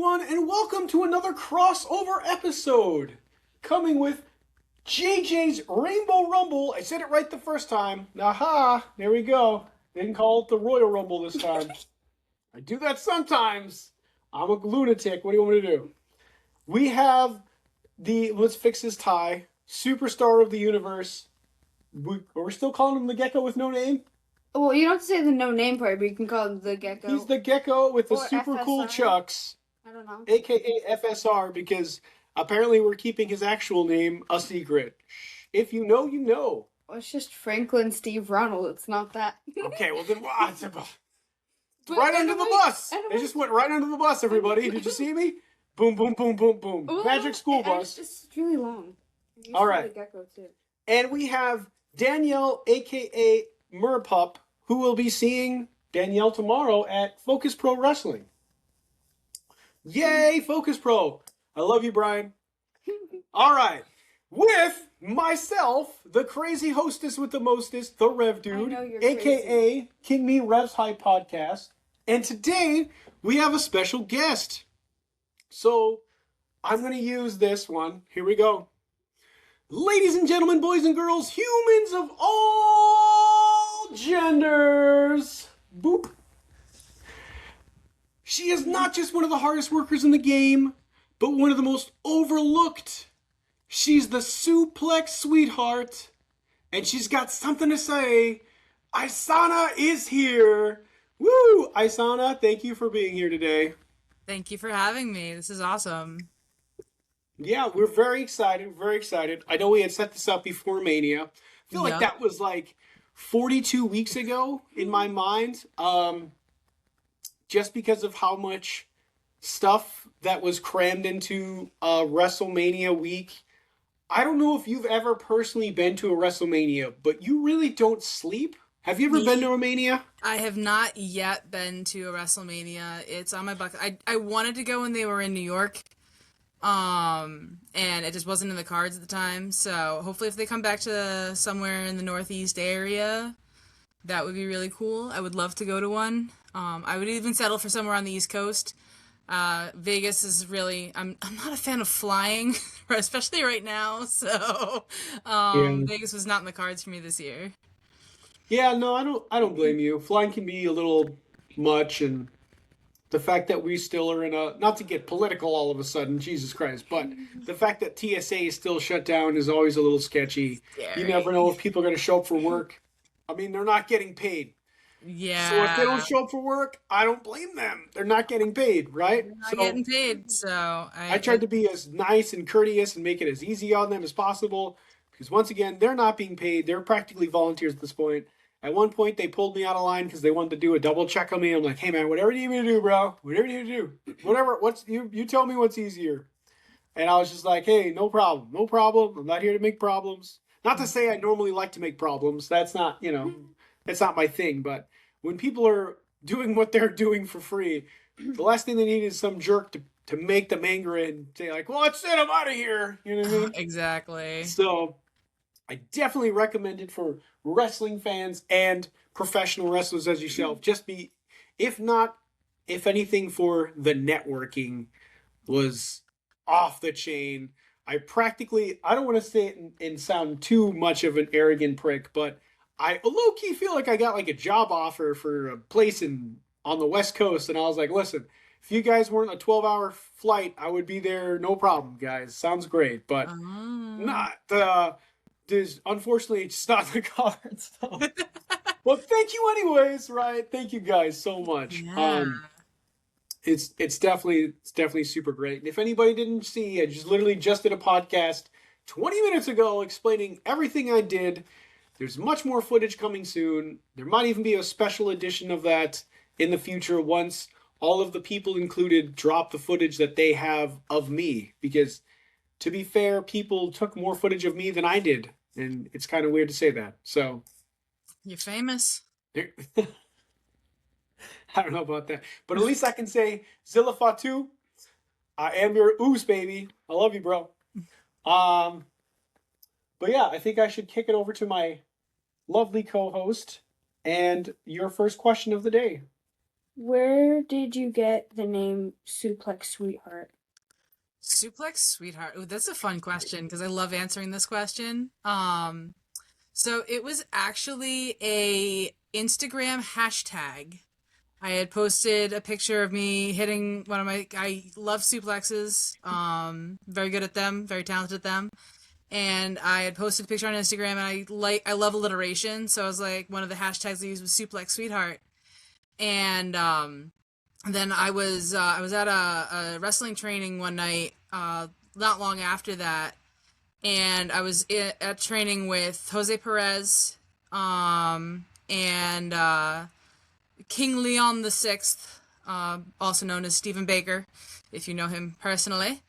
everyone, and welcome to another crossover episode. Coming with JJ's Rainbow Rumble. I said it right the first time. Aha, there we go. Didn't call it the Royal Rumble this time. I do that sometimes. I'm a lunatic. What do you want me to do? We have let's fix this tie, superstar of the universe. We're still calling him the Gecko with no name? Well, you don't have to say the no name part, but you can call him the Gecko. He's the Gecko with the or super FSR. cool chucks. I don't know. AKA FSR, because apparently we're keeping his actual name a secret. If you know, you know. Well, it's just Franklin Steve Ronald. It's not that. Okay, well then, right under the bus. They just went right under the bus, everybody. Did you see me? Boom, boom, boom, boom, boom. Well, Magic school bus. It's really long. All right. The Gecko too. And we have Danielle, AKA Merpup, who will be seeing Danielle tomorrow at Focus Pro Wrestling. Yay, Focus Pro. I love you, Brian. All right. With myself, the crazy hostess with the mostest, the Rev Dude, AKA King Me Revs High Podcast. And today, we have a special guest. So, I'm going to use this one. Here we go. Ladies and gentlemen, boys and girls, humans of all genders. Boop. She is not just one of the hardest workers in the game, but one of the most overlooked. She's the Suplex sweetheart, and she's got something to say. Isana is here. Woo! Isana, thank you for being here today. Thank you for having me. This is awesome. Yeah, we're very excited. Very excited. I know we had set this up before Mania. I feel like that was like 42 weeks ago in my mind. Just because of how much stuff that was crammed into WrestleMania week. I don't know if you've ever personally been to a WrestleMania, but you really don't sleep. Have you ever been to a Mania? I have not yet been to a WrestleMania. It's on my bucket. I wanted to go when they were in New York, and it just wasn't in the cards at the time. So hopefully if they come back to somewhere in the Northeast area, that would be really cool. I would love to go to one. I would even settle for somewhere on the East Coast. Vegas is really, I'm not a fan of flying, especially right now. So, Vegas was not in the cards for me this year. Yeah, no, I don't blame you. Flying can be a little much, and the fact that we still are in not to get political all of a sudden, Jesus Christ, but the fact that TSA is still shut down is always a little sketchy. Scary. You never know if people are going to show up for work. I mean, they're not getting paid. Yeah. So if they don't show up for work, I don't blame them. They're not getting paid, right? They're not getting paid, so I tried to be as nice and courteous and make it as easy on them as possible, because once again, they're not being paid. They're practically volunteers at this point. At one point, they pulled me out of line because they wanted to do a double check on me. I'm like, hey man, whatever you need me to do, bro. Whatever you need to do. Whatever, you tell me what's easier. And I was just like, hey, no problem. No problem. I'm not here to make problems. Not to say I normally like to make problems. That's not, that's not my thing. But when people are doing what they're doing for free, the last thing they need is some jerk to make them angry and say like, well, that's it, I'm out of here. You know what I mean? Exactly. So I definitely recommend it for wrestling fans and professional wrestlers as yourself. Just if anything, for the networking was off the chain. I don't want to say it and sound too much of an arrogant prick, but I low-key feel like I got like a job offer for a place on the West Coast, and I was like, listen, if you guys weren't a 12-hour flight, I would be there, no problem, guys. Sounds great, but unfortunately, it's not the cards. So. Well, thank you anyways, right? Thank you guys so much. Yeah. It's definitely super great. And if anybody didn't see, I literally just did a podcast 20 minutes ago explaining everything I did. There's much more footage coming soon. There might even be a special edition of that in the future once all of the people included drop the footage that they have of me. Because, to be fair, people took more footage of me than I did. And it's kind of weird to say that. So, You're famous. I don't know about that. But at least I can say, Zilla Fatu, I am your ooze, baby. I love you, bro. But yeah, I think I should kick it over to my lovely co-host and your first question of the day. Where did you get the name Suplex Sweetheart? Suplex sweetheart. Ooh, that's a fun question because I love answering this question. So it was actually a Instagram hashtag. I had posted a picture of me hitting one of my. I love suplexes. Very good at them. Very talented at them. And I had posted a picture on Instagram, and I love alliteration, so I was like, one of the hashtags I used was Suplex Sweetheart. And then I was at a wrestling training one night, not long after that, and I was at training with Jose Perez, and King Leon the Sixth, also known as Stephen Baker, if you know him personally.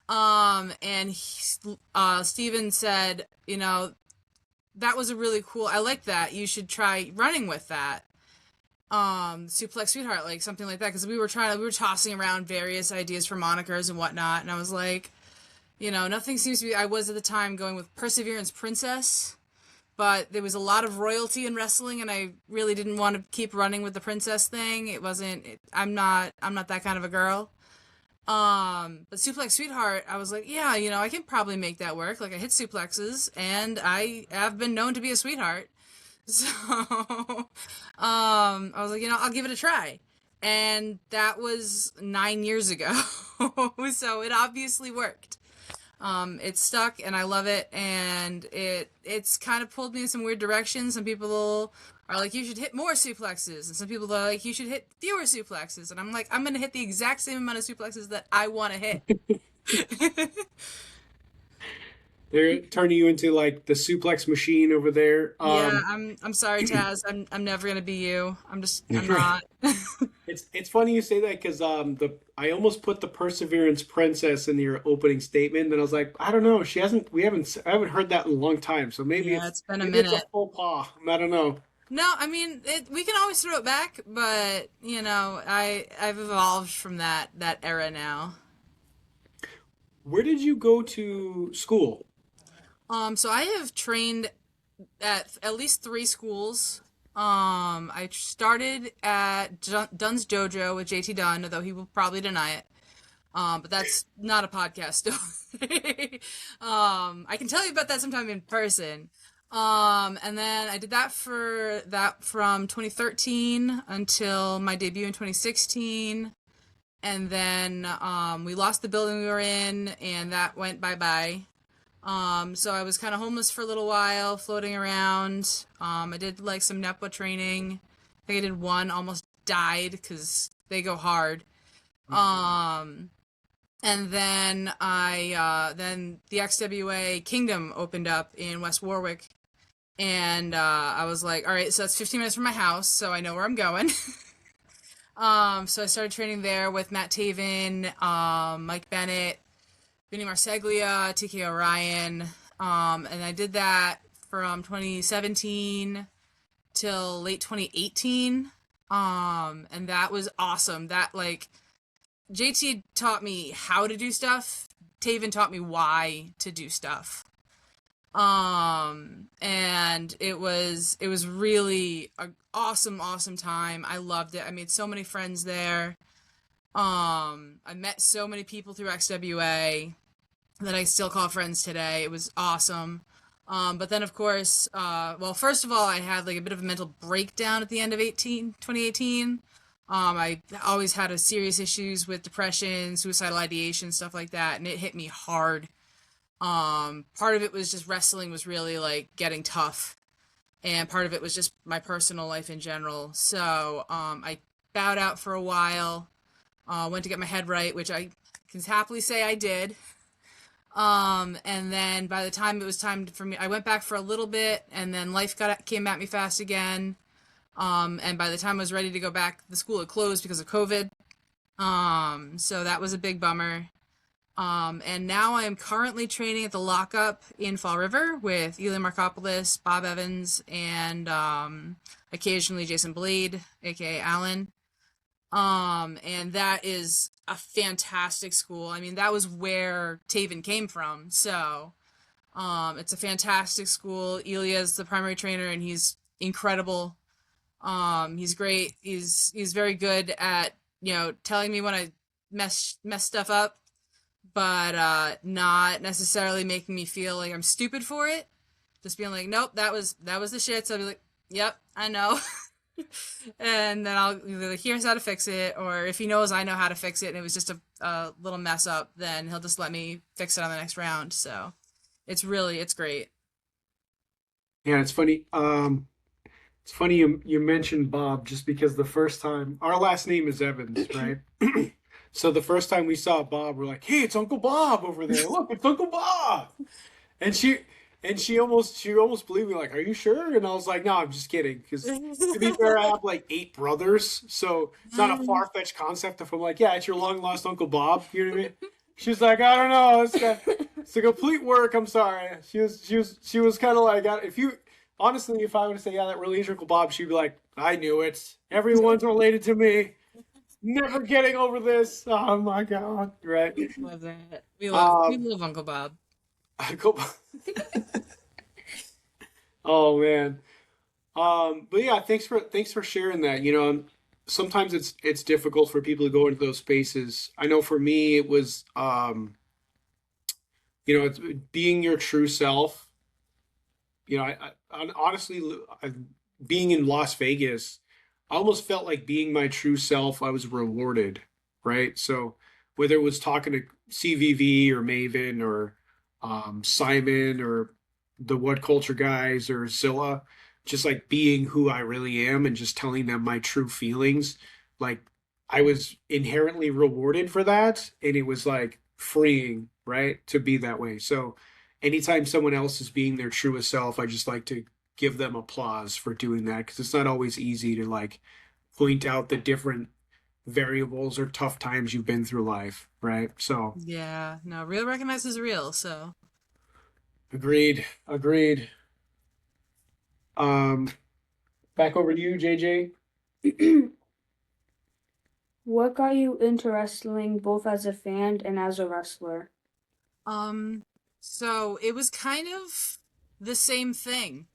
And Steven said, that was a really cool. I like that. You should try running with that. Suplex Sweetheart, like something like that, because we were tossing around various ideas for monikers and whatnot, and I was like, nothing seems to be. I was at the time going with Perseverance Princess, but there was a lot of royalty in wrestling, and I really didn't want to keep running with the princess thing. It wasn't. I'm not that kind of a girl. But Suplex Sweetheart, I was like, yeah, I can probably make that work. Like I hit suplexes, and I have been known to be a sweetheart. So, I was like, I'll give it a try. And that was 9 years ago. So it obviously worked. It stuck and I love it. And it's kind of pulled me in some weird directions. Some people are like, you should hit more suplexes. And some people are like, you should hit fewer suplexes. And I'm like, I'm going to hit the exact same amount of suplexes that I want to hit. They're turning you into like the suplex machine over there. Yeah, I'm sorry, Taz. I'm never gonna be you. I'm not. It's funny you say that because the I almost put the Perseverance Princess in your opening statement, and I was like, I don't know, I haven't heard that in a long time, so Yeah, it's been a maybe it's a minute. faux pas. I don't know. No, I mean we can always throw it back, but I've evolved from that era now. Where did you go to school? So I have trained at least three schools. I started at Dunn's Dojo with JT Dunn, although he will probably deny it. But that's not a podcast story. I can tell you about that sometime in person. And then I did that from 2013 until my debut in 2016. And then we lost the building we were in, and that went bye-bye. So I was kind of homeless for a little while, floating around. I did like some NEPA training. I think I did one, almost died because they go hard. Um, and then then the XWA Kingdom opened up in West Warwick, and I was like, all right, so that's 15 minutes from my house, so I know where I'm going. So I started training there with Matt Taven, Mike Bennett, Vinny Marseglia, TK Orion, and I did that from 2017 till late 2018, and that was awesome. That like JT taught me how to do stuff. Taven taught me why to do stuff. And it was really an awesome time. I loved it. I made so many friends there. I met so many people through XWA that I still call friends today. It was awesome. But then of course, well, first of all, I had like a bit of a mental breakdown at the end of 2018. I always had a serious issues with depression, suicidal ideation, stuff like that, and it hit me hard. Part of it was just wrestling was really like getting tough, and part of it was just my personal life in general. So, I bowed out for a while, went to get my head right, which I can happily say I did. And then by the time it was time for me, I went back for a little bit, and then life came at me fast again. And by the time I was ready to go back, the school had closed because of COVID. So that was a big bummer. And now I am currently training at the Lockup in Fall River with Eli Markopoulos, Bob Evans, and occasionally Jason Blade, aka Alan. And that is a fantastic school. I mean, that was where Taven came from. So, it's a fantastic school. Ilya is the primary trainer, and he's incredible. He's great. He's very good at, telling me when I mess stuff up, but not necessarily making me feel like I'm stupid for it. Just being like, nope, that was the shit. So I'll be like, yep, I know. And then I'll either like, here's how to fix it, or if he knows I know how to fix it and it was just a little mess up, then he'll just let me fix it on the next round. So it's great. Yeah, it's funny. It's funny you mentioned Bob just because the first time our last name is Evans, right? So the first time we saw Bob, we're like, "Hey, it's Uncle Bob over there! Look, it's Uncle Bob!" And she almost believed me, like, "Are you sure?" And I was like, "No, I'm just kidding." Because to be fair, I have like 8 brothers, so it's not a far fetched concept. If I'm like, "Yeah, it's your long lost Uncle Bob," you know what I mean? She's like, "I don't know. It's a complete work. I'm sorry." She was kind of like, if you honestly, if I were to say, "Yeah, that really is your Uncle Bob," she'd be like, "I knew it. Everyone's related to me. Never getting over this." Oh my god, right? Love that. We Um, love Uncle Bob. Uncle Bob. Oh man. But yeah, thanks for sharing that. Sometimes it's difficult for people to go into those spaces. I know for me it was it's being your true self. Honestly, being in Las Vegas, I almost felt like being my true self, I was rewarded, right? So whether it was talking to CVV or Maven or Simon or the What Culture guys or Zilla, just like being who I really am and just telling them my true feelings, like I was inherently rewarded for that, and it was like freeing, right, to be that way. So anytime someone else is being their truest self, I just like to give them applause for doing that because it's not always easy to like point out the different variables or tough times you've been through life, right? So, Yeah, no, real recognizes real. So agreed, agreed. Um, Back over to you, JJ. What got you into wrestling both as a fan and as a wrestler? um, so it was kind of the same thing.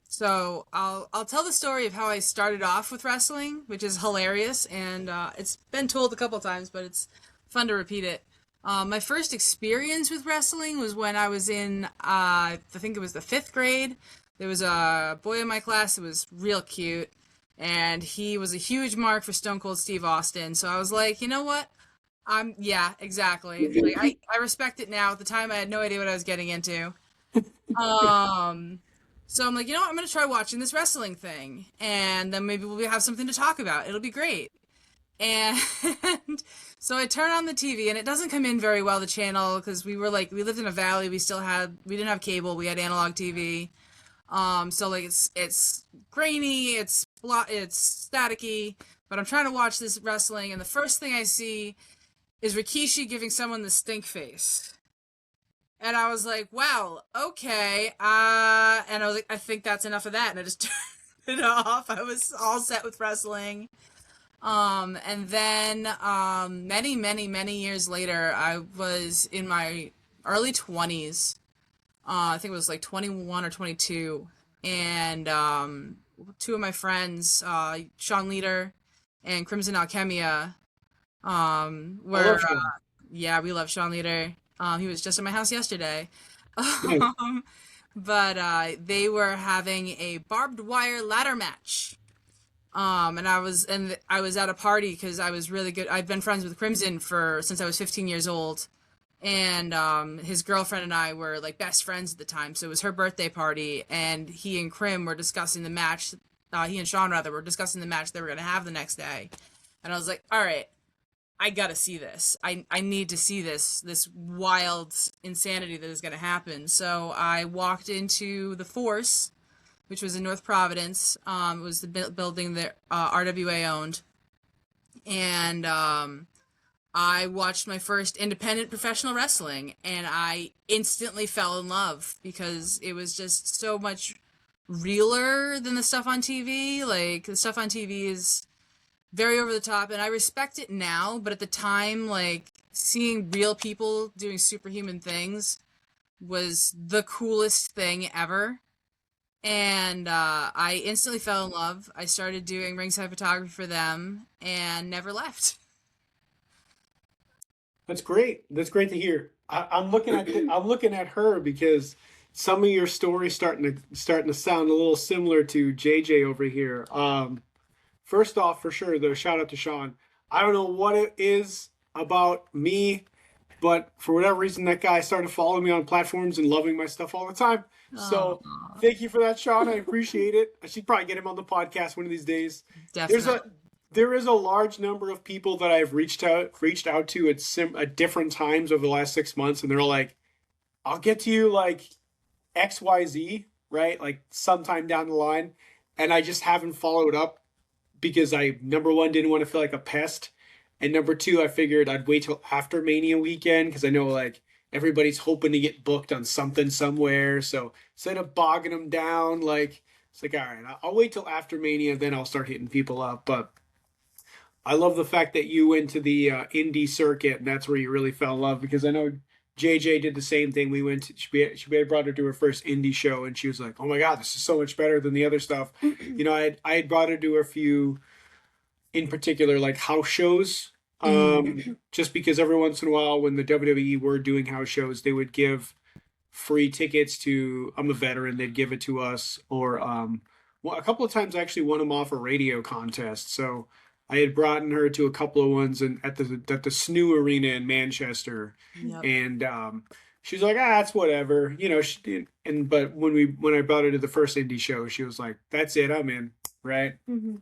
So I'll tell the story of how I started off with wrestling, which is hilarious, and it's been told a couple times, but it's fun to repeat it. My first experience with wrestling was when I was in, I think it was the 5th grade. There was a boy in my class who was real cute, and he was a huge mark for Stone Cold Steve Austin. So I was like, you know what? Yeah, exactly. Like I respect it now. At the time, I had no idea what I was getting into. Um, so I'm like, you know what? I'm gonna try watching this wrestling thing, and then maybe we'll have something to talk about. It'll be great. And so I turn on the TV, and it doesn't come in very well, the channel, because we lived in a valley. We didn't have cable. We had analog TV. So like it's grainy, it's staticky. But I'm trying to watch this wrestling, and the first thing I see is Rikishi giving someone the stink face. And I was like, wow, okay. And I was like, I think that's enough of that. And I just turned it off. I was all set with wrestling. And then, many, many, many years later, I was in my early 20s. I think it was like 21 or 22. And, two of my friends, Sean Leader and Crimson Alchemia, I love were, Sean. yeah, we love Sean Leader. He was just at my house yesterday. Nice. Um, but they were having a barbed wire ladder match. And I was at a party because I was really good. I've been friends with Crimson for since I was 15 years old, and his girlfriend and I were like best friends at the time. So it was her birthday party, and he and Crim were discussing the match. He and Sean rather were discussing the match they were gonna have the next day, and I was like, all right, I gotta see this. I need to see this wild insanity that is gonna happen. So I walked into the Force, which was in North Providence. It was the building that RWA owned, and I watched my first independent professional wrestling, and I instantly fell in love because it was just so much realer than the stuff on TV. Like the stuff on TV is very over the top, and I respect it now, but at the time, like seeing real people doing superhuman things was the coolest thing ever. and I instantly fell in love. I started doing ringside photography for them and never left. That's great. That's great to hear. I'm looking at I'm looking at her because some of your stories starting to sound a little similar to JJ over here. First off, for sure, though, shout out to Sean. I don't know what it is about me, but for whatever reason, that guy started following me on platforms and loving my stuff all the time. So Aw, thank you for that, Sean. I appreciate it. I should probably get him on the podcast one of these days. There's definitely. a there is a large number of people that I've reached out to at different times over the last 6 months, and they're all like, "I'll get to you like XYZ, right? Like sometime down the line," and I just haven't followed up because I number one didn't want to feel like a pest, and number two I figured I'd wait till after Mania weekend because I know like everybody's hoping to get booked on something somewhere. So instead of bogging them down, like it's like all right, I'll wait till after Mania, then I'll start hitting people up. But I love the fact that you went to the indie circuit and that's where you really fell in love because I know JJ did the same thing. We went to, she had brought her to her first indie show and she was like, "Oh my god, this is so much better than the other stuff." I had brought her to a few in particular like house shows. Just because every once in a while when the WWE were doing house shows, they would give free tickets to I'm a veteran, they'd give it to us or well, a couple of times I actually won them off a radio contest. So I had brought in her to a couple of ones and at the SNU Arena in Manchester, Yep. and she's like, that's whatever, She did, and but when I brought her to the first indie show, she was like, "That's it, I'm in." Right? Mm-hmm.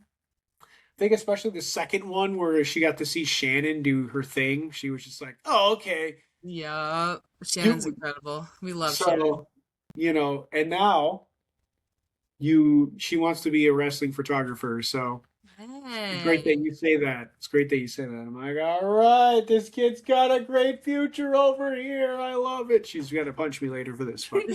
I think especially the second one where she got to see Shannon do her thing, she was just like, "Oh, okay." Yep. Shannon's You, incredible. We love Shannon. so and now she wants to be a wrestling photographer, so it's great that Hey. you say that. It's great that you say that. I'm like, all right, this kid's got a great future over here. I love it. She's gonna punch me later for this, but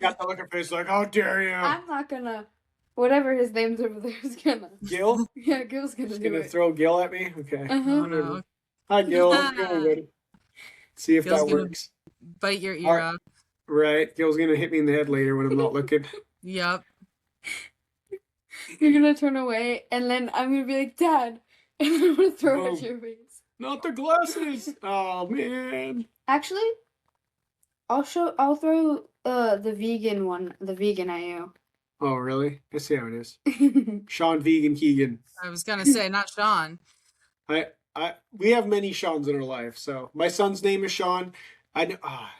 got the look at face like, how dare you? I'm not gonna. Whatever his name's over there is gonna. Gil? Yeah, Gil's gonna Just do gonna it. throw Gil at me? Okay. Uh-huh. Oh no. Hi, Gil. How's it going, buddy? See if Gil's that gonna works. bite your All ear right. off. Right. Gil's gonna hit me in the head later when I'm not looking. Yep. You're gonna turn away, and then I'm gonna be like, "Dad," and I'm gonna throw it at Boom. your face. Not the glasses. Oh man. Actually, I'll throw the vegan one, the vegan at you. Oh really? I see how it is. Sean Vegan Keegan. I was gonna say not Sean. We have many Seans in our life. So my son's name is Sean. I'm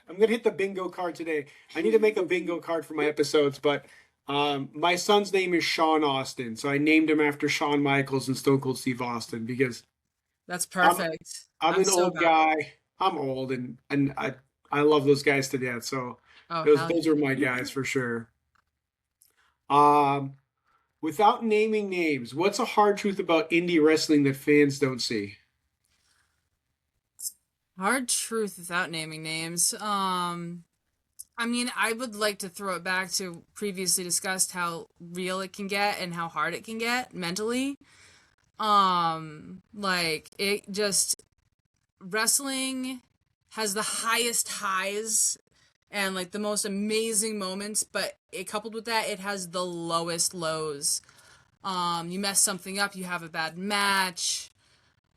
gonna hit the bingo card today. I need to make a bingo card for my episodes, but my son's name is Sean Austin, so I named him after Shawn Michaels and Stone Cold Steve Austin because That's I'm perfect. I'm I'm an so old about guy. I'm old and I love those guys to death. So Oh those hell those yeah. are my guys for sure. Um, Without naming names, what's a hard truth about indie wrestling that fans don't see? Hard truth without naming names. I mean, I would like to throw it back to previously discussed how real it can get and how hard it can get mentally. Like it just wrestling has the highest highs and like the most amazing moments, but it coupled with that, it has the lowest lows. You mess something up, you have a bad match.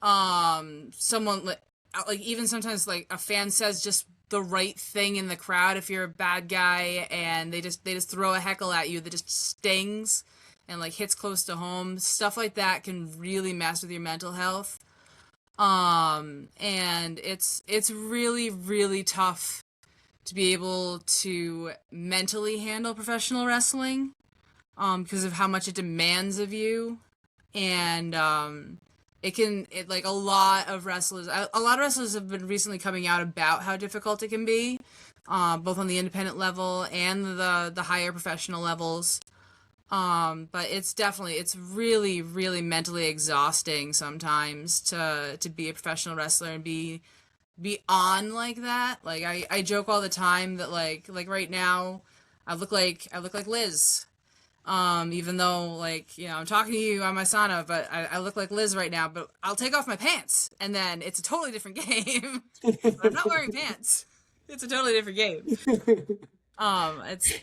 Someone like even sometimes like a fan says just the right thing in the crowd if you're a bad guy and they just throw a heckle at you that just stings and like hits close to home. Stuff like that can really mess with your mental health. And it's really really tough to be able to mentally handle professional wrestling because of how much it demands of you. And it like a lot of wrestlers have been recently coming out about how difficult it can be, both on the independent level and the higher professional levels. But it's really really mentally exhausting sometimes to be a professional wrestler and be on like that. Like I joke all the time that like right now I look like Liz. Even though like, I'm talking to you on my Isana, but I look like Liz right now, but I'll take off my pants and then it's a totally different game. But I'm not wearing pants. It's a totally different game. It's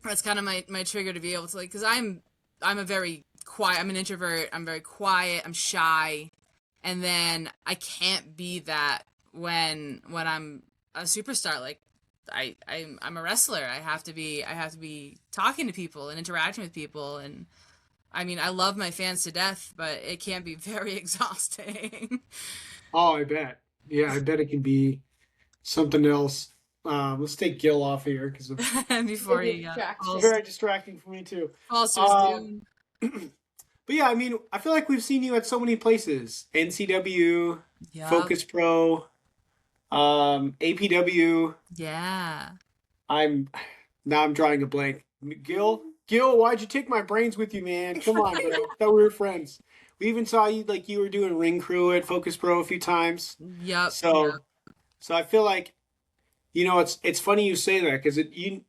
That's kind of my trigger to be able to like, because I'm a very quiet. I'm an introvert. I'm very quiet. I'm shy, and then I can't be that when I'm a superstar. Like I'm a wrestler. I have to be talking to people and interacting with people, and I mean I love my fans to death, but it can be very exhausting. Oh, I bet. Yeah, I bet it can be something else. Let's take Gil off here because it's Before Maybe a he distraction. very distracting for me too. falls to his Um, doom. but yeah, I mean, I feel like we've seen you at so many places: NCW, Yup. Focus Pro, APW. Yeah. I'm now I'm drawing a blank. Gil, why'd you take my brains with you, man? Come on, bro. Thought we were friends. We even saw you like you were doing ring crew at Focus Pro a few times. Yup. So, so I feel like it's funny you say that because I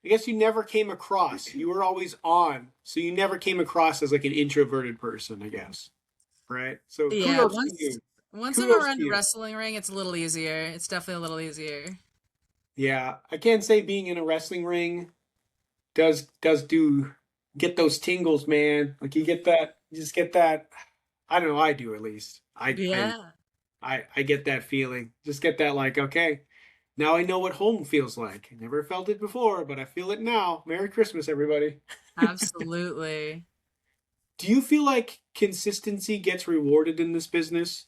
guess you never came across. You were always on, so you never came across as like an introverted person, I guess. Right? So Yeah, kudos to once you. once I'm Kudos to around a you. wrestling ring, it's a little easier. It's definitely a little easier. Yeah, I can't say being in a wrestling ring does do get those tingles, man. Like you just get that. I don't know. I do at least. Yeah, I get that feeling. Just get that like, okay, now I know what home feels like. I never felt it before, but I feel it now. Merry Christmas, everybody. absolutely. Do you feel like consistency gets rewarded in this business?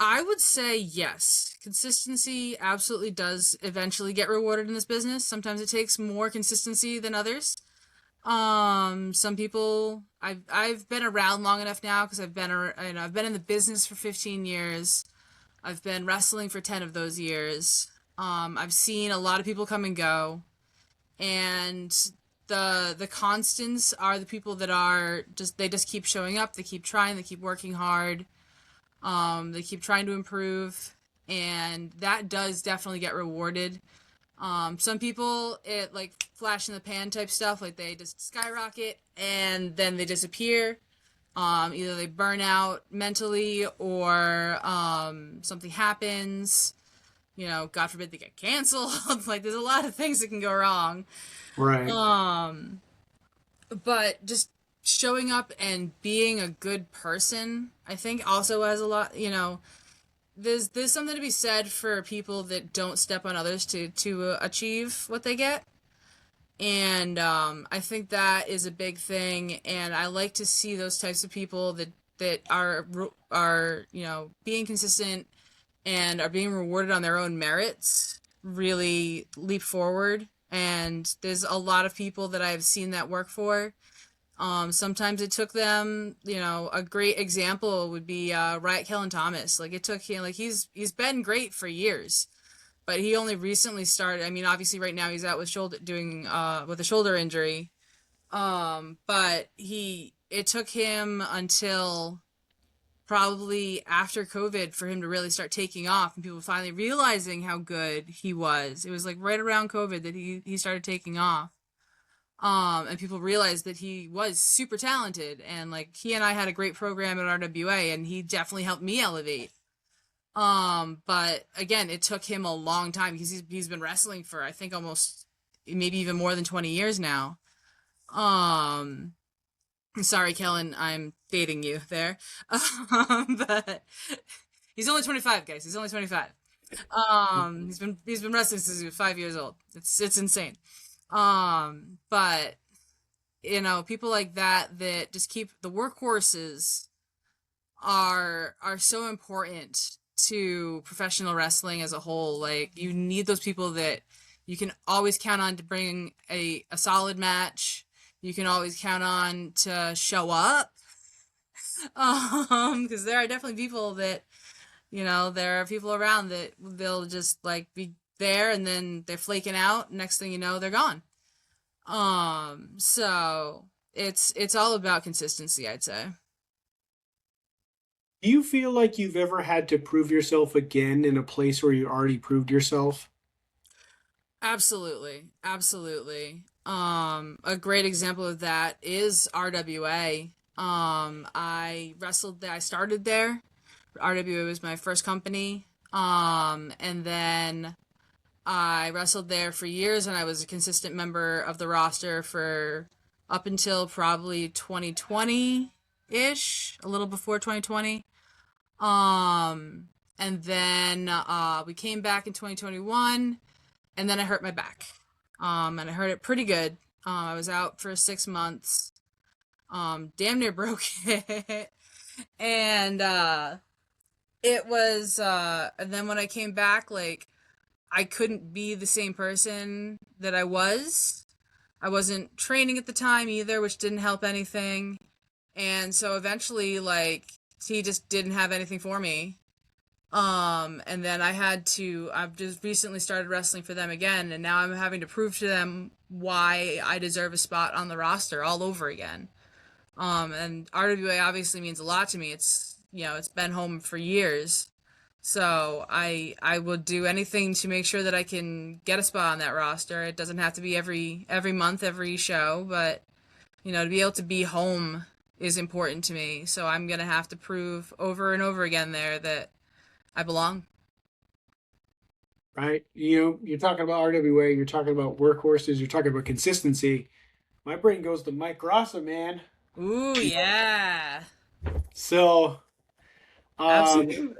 I would say yes. Consistency absolutely does eventually get rewarded in this business. Sometimes it takes more consistency than others. Some people I've been around long enough now because I've been in the business for 15 years. I've been wrestling for 10 of those years. I've seen a lot of people come and go, and the constants are the people that are just they just keep showing up, they keep trying, they keep working hard, they keep trying to improve, and that does definitely get rewarded. Some people it like flash in the pan type stuff, like they just skyrocket and then they disappear. Either they burn out mentally or something happens. God forbid they get canceled. Like there's a lot of things that can go wrong. Right. Um, but just showing up and being a good person, I think also has a lot, there's something to be said for people that don't step on others to achieve what they get. And I think that is a big thing, and I like to see those types of people that are being consistent and are being rewarded on their own merits really leap forward. And there's a lot of people that I've seen that work for. Sometimes it took them, a great example would be Riot Kellen Thomas. Like it took him, like he's been great for years, but he only recently started. I mean, obviously right now he's out with shoulder doing with a shoulder injury. But it took him until probably after COVID for him to really start taking off and people finally realizing how good he was. It was like right around COVID that he started taking off. And people realized that he was super talented, and like he and I had a great program at RWA and he definitely helped me elevate. But again, it took him a long time because he's been wrestling for I think almost maybe even more than 20 years now. Um, Sorry, Kellen, I'm dating you there. But he's only 25, guys. He's only 25. He's been wrestling since he was 5 years old. It's insane. But people like that just keep the workhorses are so important to professional wrestling as a whole. Like you need those people that you can always count on to bring a solid match. You can always count on to show up. Because there are definitely people that, there are people around that they'll just like be there and then they're flaking out. Next thing you know, they're gone. So it's all about consistency, I'd say. Do you feel like you've ever had to prove yourself again in a place where you already proved yourself? Absolutely. Absolutely. A great example of that is RWA. I wrestled there. I started there. RWA was my first company. And then I wrestled there for years, and I was a consistent member of the roster for up until probably 2020 ish, a little before 2020. Um, and then we came back in 2021, and then I hurt my back. And I hurt it pretty good. I was out for 6 months. Damn near broke it. And it was and then when I came back, like I couldn't be the same person that I was. I wasn't training at the time either, which didn't help anything. And so eventually, like, he just didn't have anything for me. And then I've just recently started wrestling for them again, and now I'm having to prove to them why I deserve a spot on the roster all over again. And RWA obviously means a lot to me. It's been home for years. So I will do anything to make sure that I can get a spot on that roster. It doesn't have to be every month, every show, but to be able to be home is important to me. So I'm gonna have to prove over and over again there that I belong. Right? You're talking about RWA, you're talking about workhorses, you're talking about consistency. My brain goes to Mike Rossa, man. Ooh, yeah. So, Absolutely.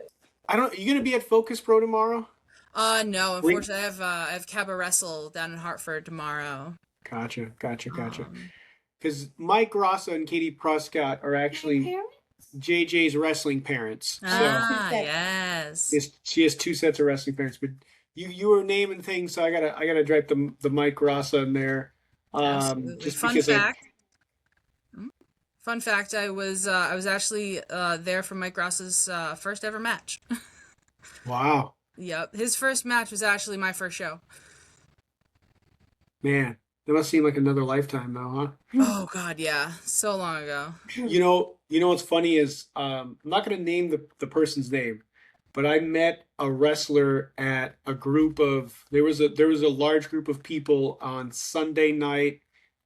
I don't. Are you gonna be at Focus Pro tomorrow? No, Wait. unfortunately I have Cabaret Wrestle down in Hartford tomorrow. Gotcha. Um, Because Mike Rossa and Katie Prescott are My actually parents? JJ's wrestling parents. So yes. she has two sets of wrestling parents. But you were naming things, so I gotta drop the Mike Rossa in there. Absolutely. Just because I Fun fact, I was actually there for Mike Ross's first ever match. wow, Yep. His first match was actually my first show. man, that must seem like another lifetime though, huh? Oh god, yeah. So long ago. You know what's funny is I'm not going to name the person's name, but I met a wrestler at a group of there was a large group of people on Sunday night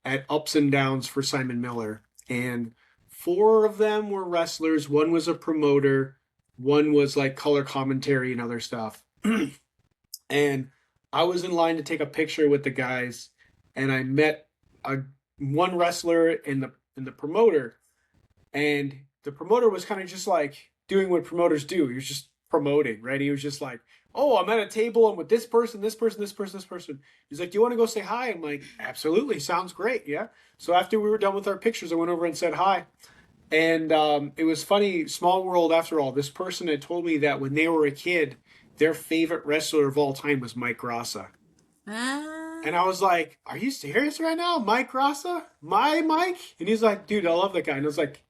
at Ups and Downs for Simon Miller, and four of them were wrestlers. One was a promoter, one was like color commentary and other stuff. And I was in line to take a picture with the guys, and I met a one wrestler and the promoter, and the promoter was kind of just like doing what promoters do. He was just promoting, right? He was just like, "Oh, I'm at a table. I'm with this person, this person, this person, this person." He's like, "Do you want to go say hi?" I'm like, "Absolutely, sounds great, yeah." So after we were done with our pictures, I went over and said hi. And it was funny, small world after all. This person had told me that when they were a kid, their favorite wrestler of all time was Mike Rossa. Ah. And I was like, "Are you serious right now? Mike Rossa? My Mike?" And he's like, "Dude, I love that guy." And I was like,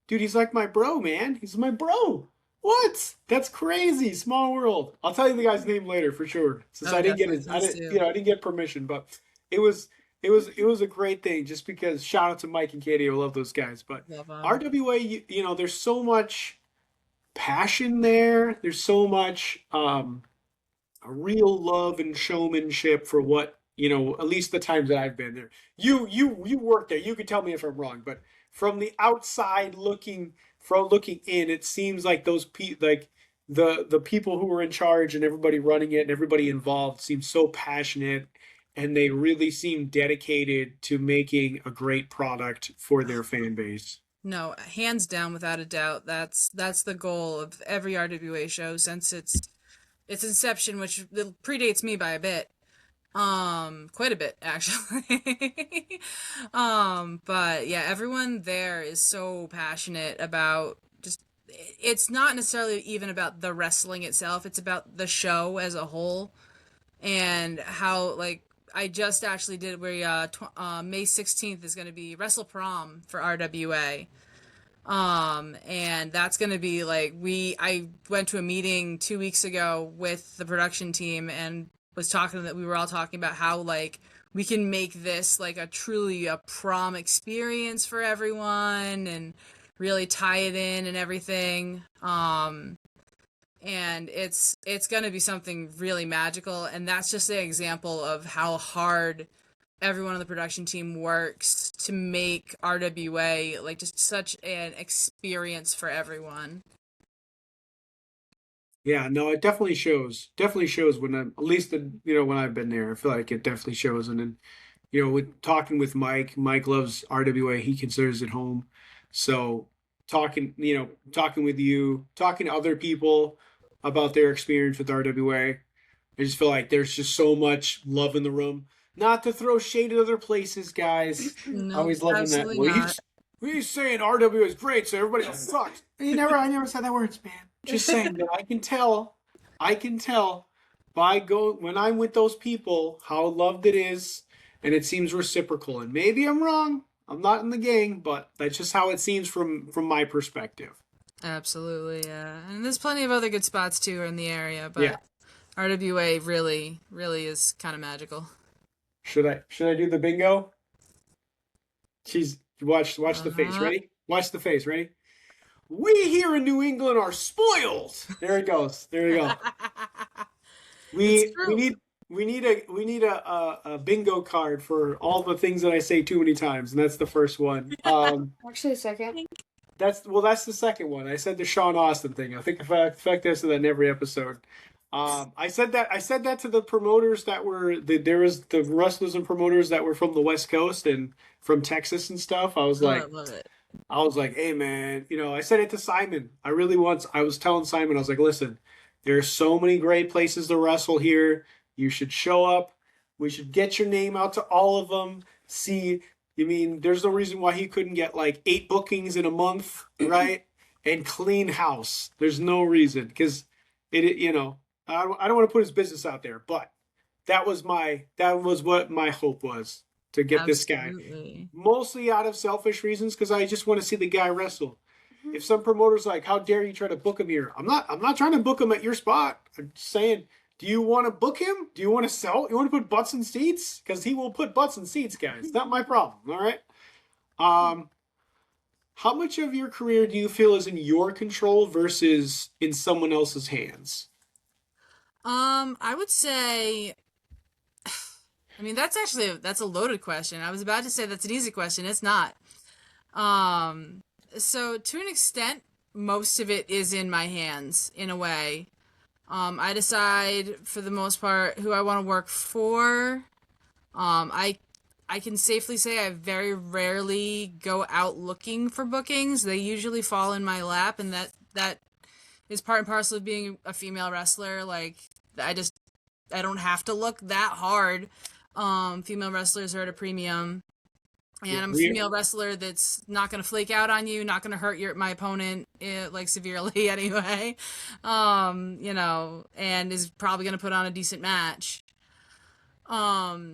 "Dude, he's like my bro, man. He's my bro." What? That's crazy. Small world. I'll tell you the guy's name later for sure. Since Oh, I didn't get definitely. his, I Please didn't, do. I didn't get permission, but it was, it was a great thing. Just because shout out to Mike and Katie, I love those guys. But Love 'em. RWA, there's so much passion there. There's so much a real love and showmanship for what at least the times that I've been there. You work there. You can tell me if I'm wrong, but from the outside looking in, it seems like like the people who were in charge and everybody running it and everybody involved seems so passionate, and they really seem dedicated to making a great product for their fan base. No, hands down, without a doubt. That's the goal of every RWA show since its inception, which it predates me by a bit. Quite a bit actually. But yeah, everyone there is so passionate about just it's not necessarily even about the wrestling itself, it's about the show as a whole and how like I just actually did where May 16th is going to be Wrestle Prom for RWA. And that's going to be like I went to a meeting 2 weeks ago with the production team and was talking that we were all talking about how like we can make this like a truly a prom experience for everyone and really tie it in and everything. And it's going to be something really magical, and that's just an example of how hard everyone on the production team works to make RWA like just such an experience for everyone. Yeah, no, it definitely shows. Definitely shows when I'm at least when I've been there. I feel like it definitely shows. And then with talking with Mike, Mike loves RWA. He considers it home. So talking with you, talking to other people about their experience with RWA, I just feel like there's just so much love in the room. Not to throw shade at other places, guys. Nope, Always loving that. absolutely Well, not. he's saying RWA is great, so everybody else sucks. I never said that words, man. Just saying that I can tell when I'm with those people how loved it is, and it seems reciprocal. And maybe I'm wrong. I'm not in the gang, but that's just how it seems from my perspective. Absolutely, yeah. And there's plenty of other good spots too in the area, Yeah. but RWA really, really is kind of magical. Should I do the bingo? She's watch the face. Uh-huh. Ready? Watch the face. Ready? We here in New England are spoiled. There it goes. There we go. It's We we true. need we need a bingo card for all the things that I say too many times, and that's the first one. Actually, second. That's the second one. I said the Sean Austin thing. I think in fact I said that in every episode. I said that to the promoters there was the wrestlers and promoters that were from the West Coast and from Texas and stuff. Oh, I love it. Hey man, I said it to Simon. I was telling Simon, I was like, listen, there's so many great places to wrestle here. You should show up. We should get your name out to all of them. See, there's no reason why he couldn't get like 8 bookings in a month, right? And clean house. There's no reason because I don't want to put his business out there, but that was what my hope was to get this guy Absolutely. mostly out of selfish reasons because I just want to see the guy wrestle. If some promoter's like, "How dare you try to book him here?" I'm not trying to book him at your spot. I'm just saying, do you want to book him? Do you want to sell? You want to put butts in seats? Because he will put butts in seats, guys. Not my problem. All right. Um, how much of your career do you feel is in your control versus in someone else's hands? I would say, I mean, that's a loaded question. I was about to say that's an easy question. It's not. Um, so to an extent, most of it is in my hands in a way. I decide for the most part who I want to work for. I can safely say I very rarely go out looking for bookings. They usually fall in my lap, and that is part and parcel of being a female wrestler. Like I just I don't have to look that hard. Female wrestlers are at a premium, Yeah, and I'm a we female wrestler that's not gonna flake out on you, not gonna hurt my opponent like severely anyway. And is probably gonna put on a decent match.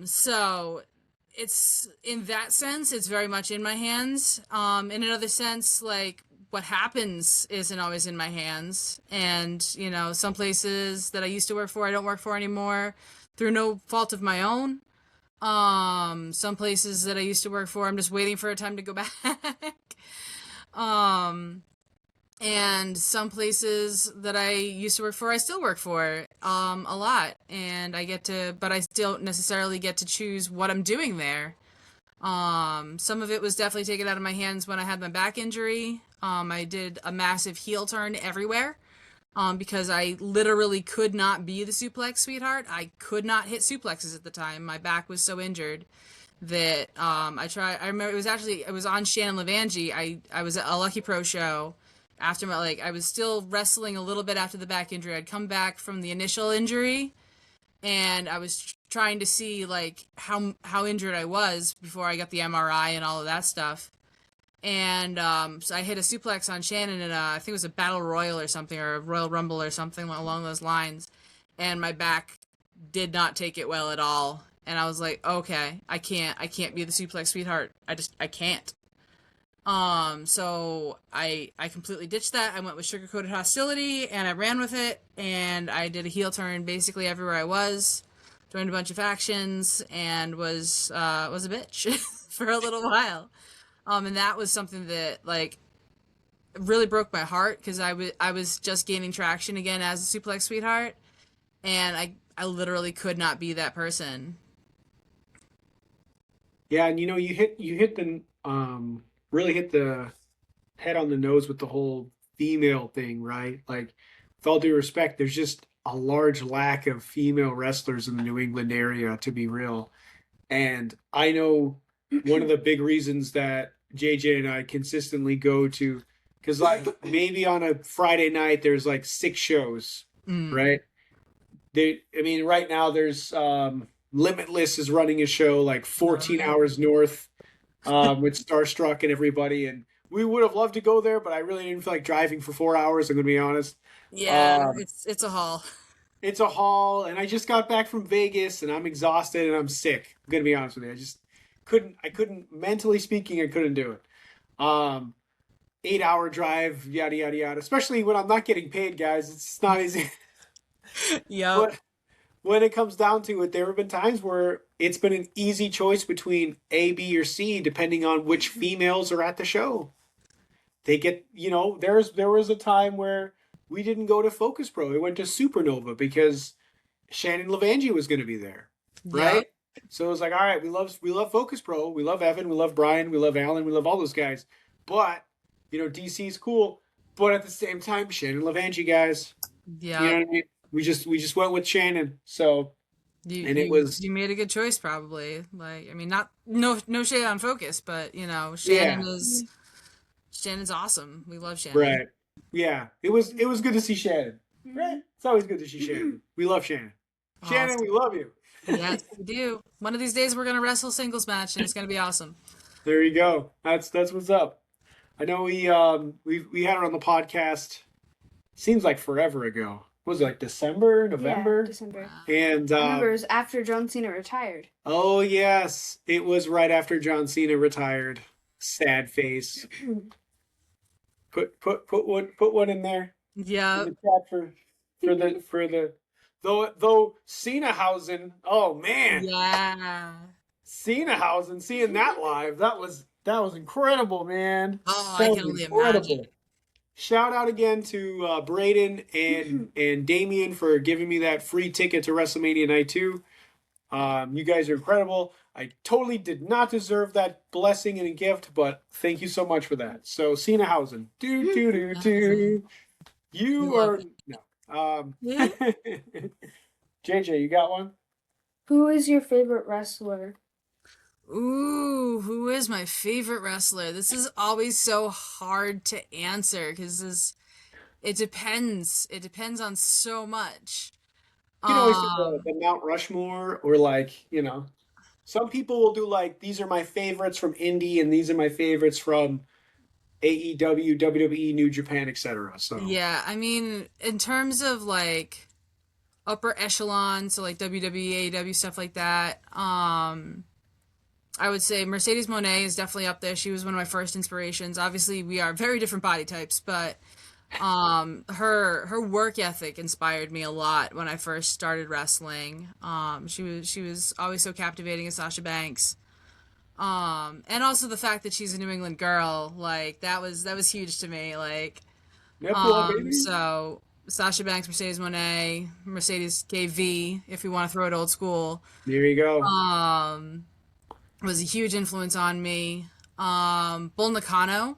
So it's in that sense, it's very much in my hands. In another sense, like what happens isn't always in my hands. And, some places that I used to work for, I don't work for anymore through no fault of my own. Some places that I used to work for, I'm just waiting for a time to go back. um, and some places that I used to work for, I still work for a lot, and but I don't necessarily get to choose what I'm doing there. Some of it was definitely taken out of my hands when I had my back injury. I did a massive heel turn everywhere. Because I literally could not be the suplex sweetheart. I could not hit suplexes at the time. My back was so injured that I tried. I remember it was on Shannon Levangie. I was at a Lucky Pro show after I was still wrestling a little bit after the back injury. I'd come back from the initial injury, and I was trying to see like how injured I was before I got the MRI and all of that stuff. And so I hit a suplex on Shannon in I think it was a Battle Royal or something, or a Royal Rumble or something along those lines. And my back did not take it well at all. And I was like, okay, I can't be the suplex sweetheart. I can't. So I completely ditched that. I went with Sugar Coated Hostility, and I ran with it, and I did a heel turn basically everywhere I was. Joined a bunch of factions, and was a bitch for a little while. And that was something that like really broke my heart because I was just gaining traction again as a suplex sweetheart, and I literally could not be that person. Yeah, and you hit the really hit the head on the nose with the whole female thing, right? Like with all due respect, there's just a large lack of female wrestlers in the New England area, to be real. And I know one of the big reasons that JJ and I consistently go to, because like maybe on a Friday night there's like 6 shows, Mm. right? I mean, right now there's Limitless is running a show like 14 yeah. hours north, with Starstruck and everybody, and we would have loved to go there, but I really didn't feel like driving for 4 hours. I'm gonna be honest. Yeah, Um, it's a haul. it's a haul, and I just got back from Vegas, and I'm exhausted and I'm sick. I'm gonna be honest with you. I just couldn't. I couldn't mentally speaking. I couldn't do it. Um, 8 hour drive, yada yada yada. Especially when I'm not getting paid, guys. It's not easy. Yep. But when it comes down to it, there have been times where it's been an easy choice between A, B, or C, depending on which females are at the show. They get, there was a time where we didn't go to Focus Pro. We went to Supernova because Shannon Levangie was going to be there, Yep. right? So it was like, all right, we love Focus Pro, we love Evan, we love Brian, we love Alan, we love all those guys, but DC's cool. But at the same time, Shannon Levangie guys, you know Yep. what I mean? We just went with Shannon. So You and it you was you made a good choice probably. Like I mean not no shade on Focus, but yeah, Shannon's awesome. We love Shannon. right, yeah. It was good to see Shannon. Right? It's always good to see Shannon. We love Shannon. Shannon, we Awesome. love you. Yes, we do. One of these days we're gonna wrestle singles match and it's gonna be awesome. There you go. That's what's up. I know we had her on the podcast. Seems like forever ago. What was it, like December, Yeah, November? December. And I remember it was after John Cena retired. oh yes, it was right after John Cena retired. Sad face. Put one in there in the Yep. chat for the though Cenahausen. Oh man, Yeah. Cenahausen. Seeing that live, that was incredible, man. Oh, I That can was only imagine. incredible. Shout out again to Braden and Damien for giving me that free ticket to WrestleMania Night 2. You guys are incredible. I totally did not deserve that blessing and a gift, but thank you so much for that. So, Cenahausen. Do, do, do, do. We You love are. it. No. Yeah. JJ, you got one? Who is your favorite wrestler? Ooh, who is my favorite wrestler? This is always so hard to answer because it depends. It depends on so much. You can always do Um, the Mount Rushmore, or some people will do like, these are my favorites from indie, and these are my favorites from AEW, WWE, New Japan, etc. So, yeah, I mean, in terms of like upper echelon, so like WWE, AEW, stuff like that, I would say Mercedes Moné is definitely up there. She was one of my first inspirations. Obviously, we are very different body types, but her work ethic inspired me a lot when I first started wrestling. She was always so captivating as Sasha Banks. And also the fact that she's a New England girl, like that was huge to me. Like, Nipple, baby. so Sasha Banks, Mercedes Moné, Mercedes KV, if we want to throw it old school, There you go. um, was a huge influence on me. Bull Nakano,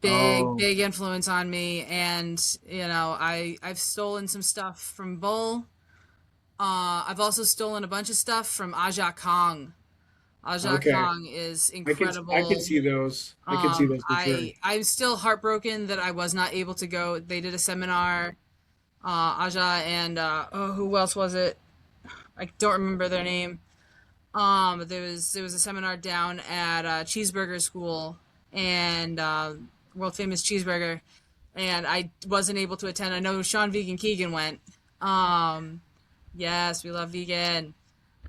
big Oh, big influence on me, and I've stolen some stuff from Bull. I've also stolen a bunch of stuff from Aja Kong. Aja okay. Kong is I could incredible. see those. I could see those for sure. I'm still heartbroken that I was not able to go. They did a seminar, Aja and oh, who else was it? I don't remember their name. But there was a seminar down at Cheeseburger School and world famous cheeseburger, and I wasn't able to attend. I know Sean Vegan Keegan went. Um, yes, we love vegan,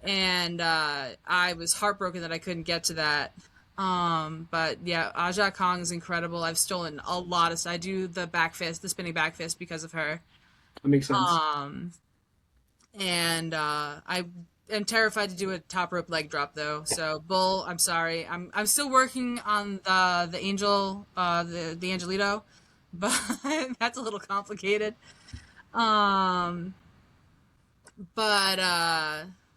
and I was heartbroken that I couldn't get to that. But yeah, Aja Kong is incredible. I've stolen a lot of stuff. I do the back fist, the spinning back fist because of her. That makes sense. Um, and I am terrified to do a top rope leg drop though. So Bull, I'm sorry. I'm still working on the angel the Angelito, but that's a little complicated. Um, but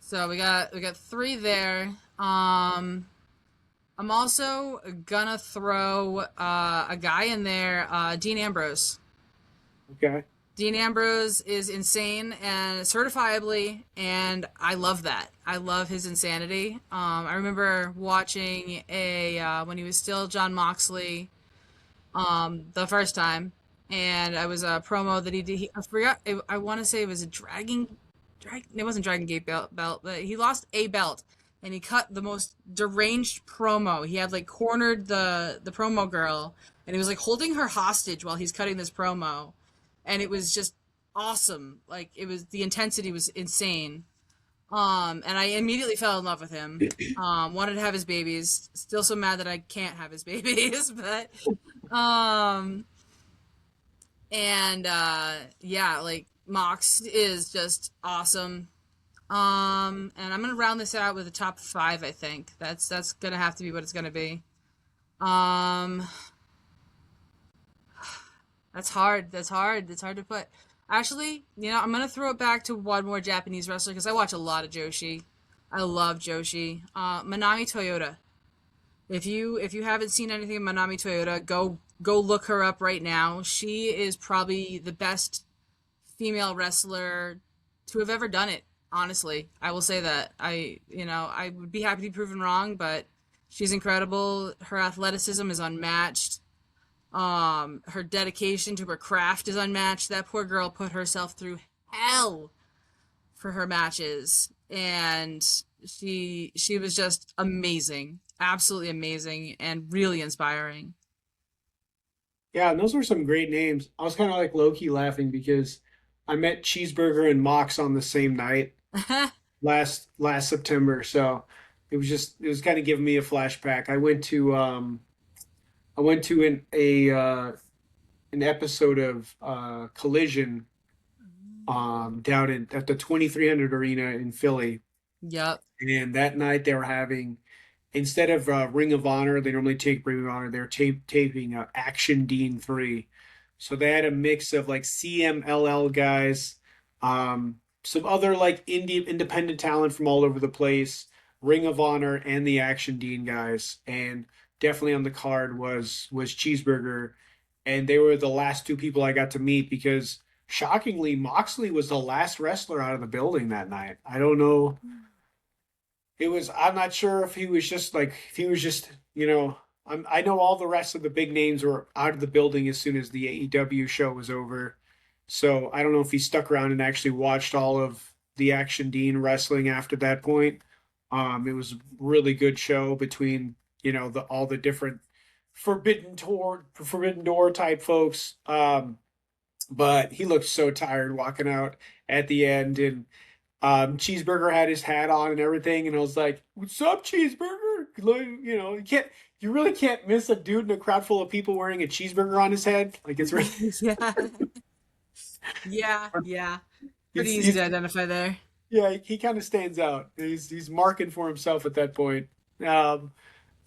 so we got three there. I'm also gonna throw a guy in there, Dean Ambrose. Okay. Dean Ambrose is insane and certifiably, and I love that. I love his insanity. I remember watching a when he was still John Moxley, the first time, and I was a promo that he did. I forgot. I want to say it was a It wasn't Dragon Gate belt, but he lost a belt, and he cut the most deranged promo. He had like cornered the promo girl, and he was like holding her hostage while he's cutting this promo, and it was just awesome. Like it was the intensity was insane. And I immediately fell in love with him. Wanted to have his babies. Still so mad that I can't have his babies, but um, and yeah, like Mox is just awesome. And I'm gonna round this out with a top five. I think that's gonna have to be what it's gonna be. Um, that's hard. That's hard. It's hard to put. Actually, I'm gonna throw it back to one more Japanese wrestler because I watch a lot of Joshi. I love Joshi. Manami Toyota. If you haven't seen anything of Manami Toyota, go look her up right now. She is probably the best female wrestler to have ever done it. Honestly, I will say that. I would be happy to be proven wrong, but she's incredible. Her athleticism is unmatched. Her dedication to her craft is unmatched. That poor girl put herself through hell for her matches, and she was just amazing, absolutely amazing, and really inspiring. Yeah, and those were some great names. I was kind of like low key laughing because I met Cheeseburger and Mox on the same night last September. So it was kind of giving me a flashback. I went to an episode of Collision down at the 2300 Arena in Philly, Yep. and that night they were having, instead of Ring of Honor, they normally take Ring of Honor. They're taping Action Dean 3. So they had a mix of like CMLL guys, some other like independent talent from all over the place, Ring of Honor, and the Action Dean guys. And definitely on the card was Cheeseburger. And they were the last two people I got to meet because shockingly, Moxley was the last wrestler out of the building that night. I don't know, I'm not sure if he was just like if he was just I know all the rest of the big names were out of the building as soon as the AEW show was over, so I don't know if he stuck around and actually watched all of the Action Dean wrestling after that point. It was a really good show between the all the different Forbidden Door type folks. But he looked so tired walking out at the end, and Cheeseburger had his hat on and everything, and I was like, "What's up, Cheeseburger?" Like, you really can't miss a dude in a crowd full of people wearing a cheeseburger on his head. Like it's really, Yeah. Yeah. Yeah. Pretty it's, easy to identify there. yeah, he kind of stands out. He's marking for himself at that point. Um,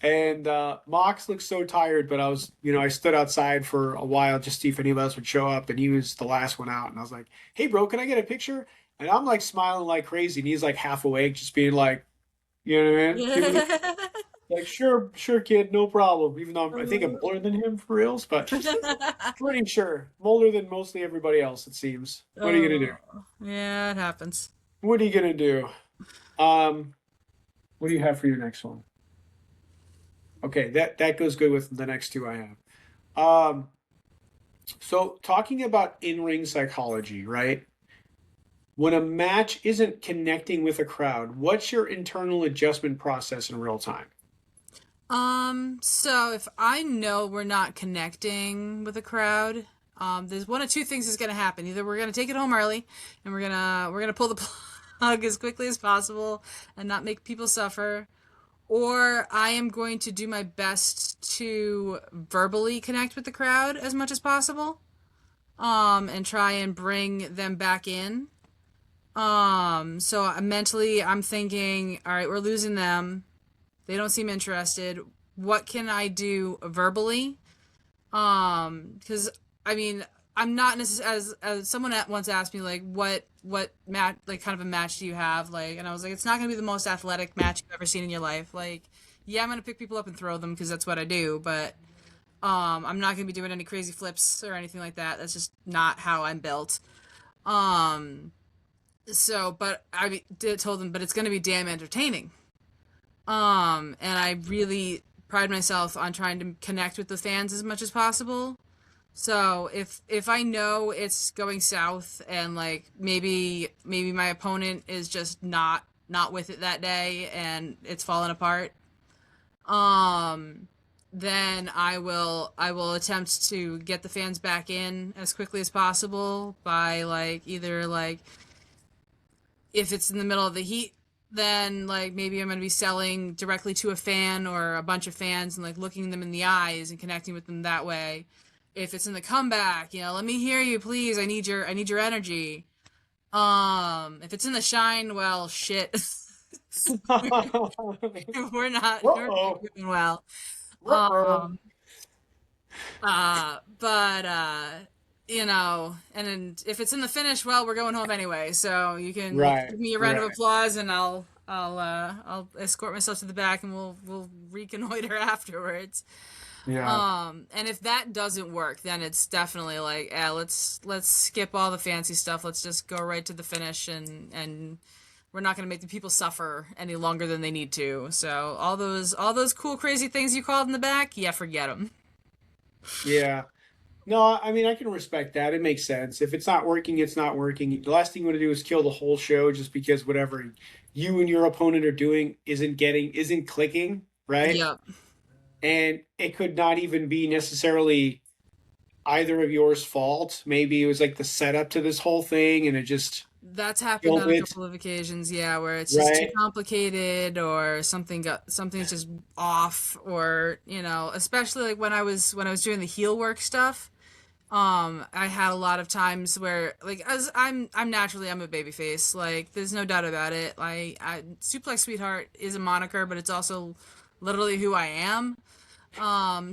and Mox looked so tired, but I stood outside for a while just to see if any of us would show up, and he was the last one out. And I was like, "Hey, bro, can I get a picture?" And I'm like smiling like crazy, and he's like half awake, just being like, "You know what I mean?" Like, sure, sure, kid, no problem. Even though I think I'm older than him for reals, but pretty sure. I'm older than mostly everybody else, it seems. What are you gonna do? Yeah, it happens. What are you gonna do? Um, what do you have for your next one? Okay, that goes good with the next two I have. Um, so talking about in-ring psychology, right? When a match isn't connecting with a crowd, what's your internal adjustment process in real time? So if I know we're not connecting with a crowd, there's one of two things is gonna happen. Either we're gonna take it home early and we're gonna pull the plug as quickly as possible and not make people suffer, or I am going to do my best to verbally connect with the crowd as much as possible, and try and bring them back in. So mentally I'm thinking, all right, we're losing them. They don't seem interested. What can I do verbally? Because I mean, I'm not necessarily as someone once asked me like, what match, like kind of a match do you have, like, and I was like, it's not gonna be the most athletic match you've ever seen in your life. Like, yeah, I'm gonna pick people up and throw them because that's what I do, but I'm not gonna be doing any crazy flips or anything like that. That's just not how I'm built. Um, but did told them, but it's gonna be damn entertaining. And I really pride myself on trying to connect with the fans as much as possible. So if I know it's going south and like maybe my opponent is just not with it that day and it's falling apart, um then I will attempt to get the fans back in as quickly as possible by like either like if it's in the middle of the heat, then like maybe I'm going to be selling directly to a fan or a bunch of fans and like looking them in the eyes and connecting with them that way. If it's in the comeback, let me hear you, please. I need your energy. If it's in the shine, well, shit. We're not Uh-oh. doing well. Uh-oh. Um, but and if it's in the finish, well, we're going home anyway. So you can Right, give me a round of right. applause, and I'll escort myself to the back, and we'll reconnoiter afterwards. Yeah. And if that doesn't work, then it's definitely like, yeah, let's skip all the fancy stuff. Let's just go right to the finish, and we're not going to make the people suffer any longer than they need to. So all those cool crazy things you called in the back, yeah, forget them. Yeah. No, I mean I can respect that. It makes sense. If it's not working, it's not working. The last thing you want to do is kill the whole show just because whatever you and your opponent are doing isn't clicking, right? Yep. And it could not even be necessarily either of yours fault. Maybe it was like the setup to this whole thing and it just That's happened killed on a it, couple of occasions, yeah, where it's just too right? complicated or something's just off or, especially like when I was doing the heel work stuff. I had a lot of times where like as I'm a baby face, like there's no doubt about it. I Suplex Sweetheart is a moniker, but it's also literally who I am.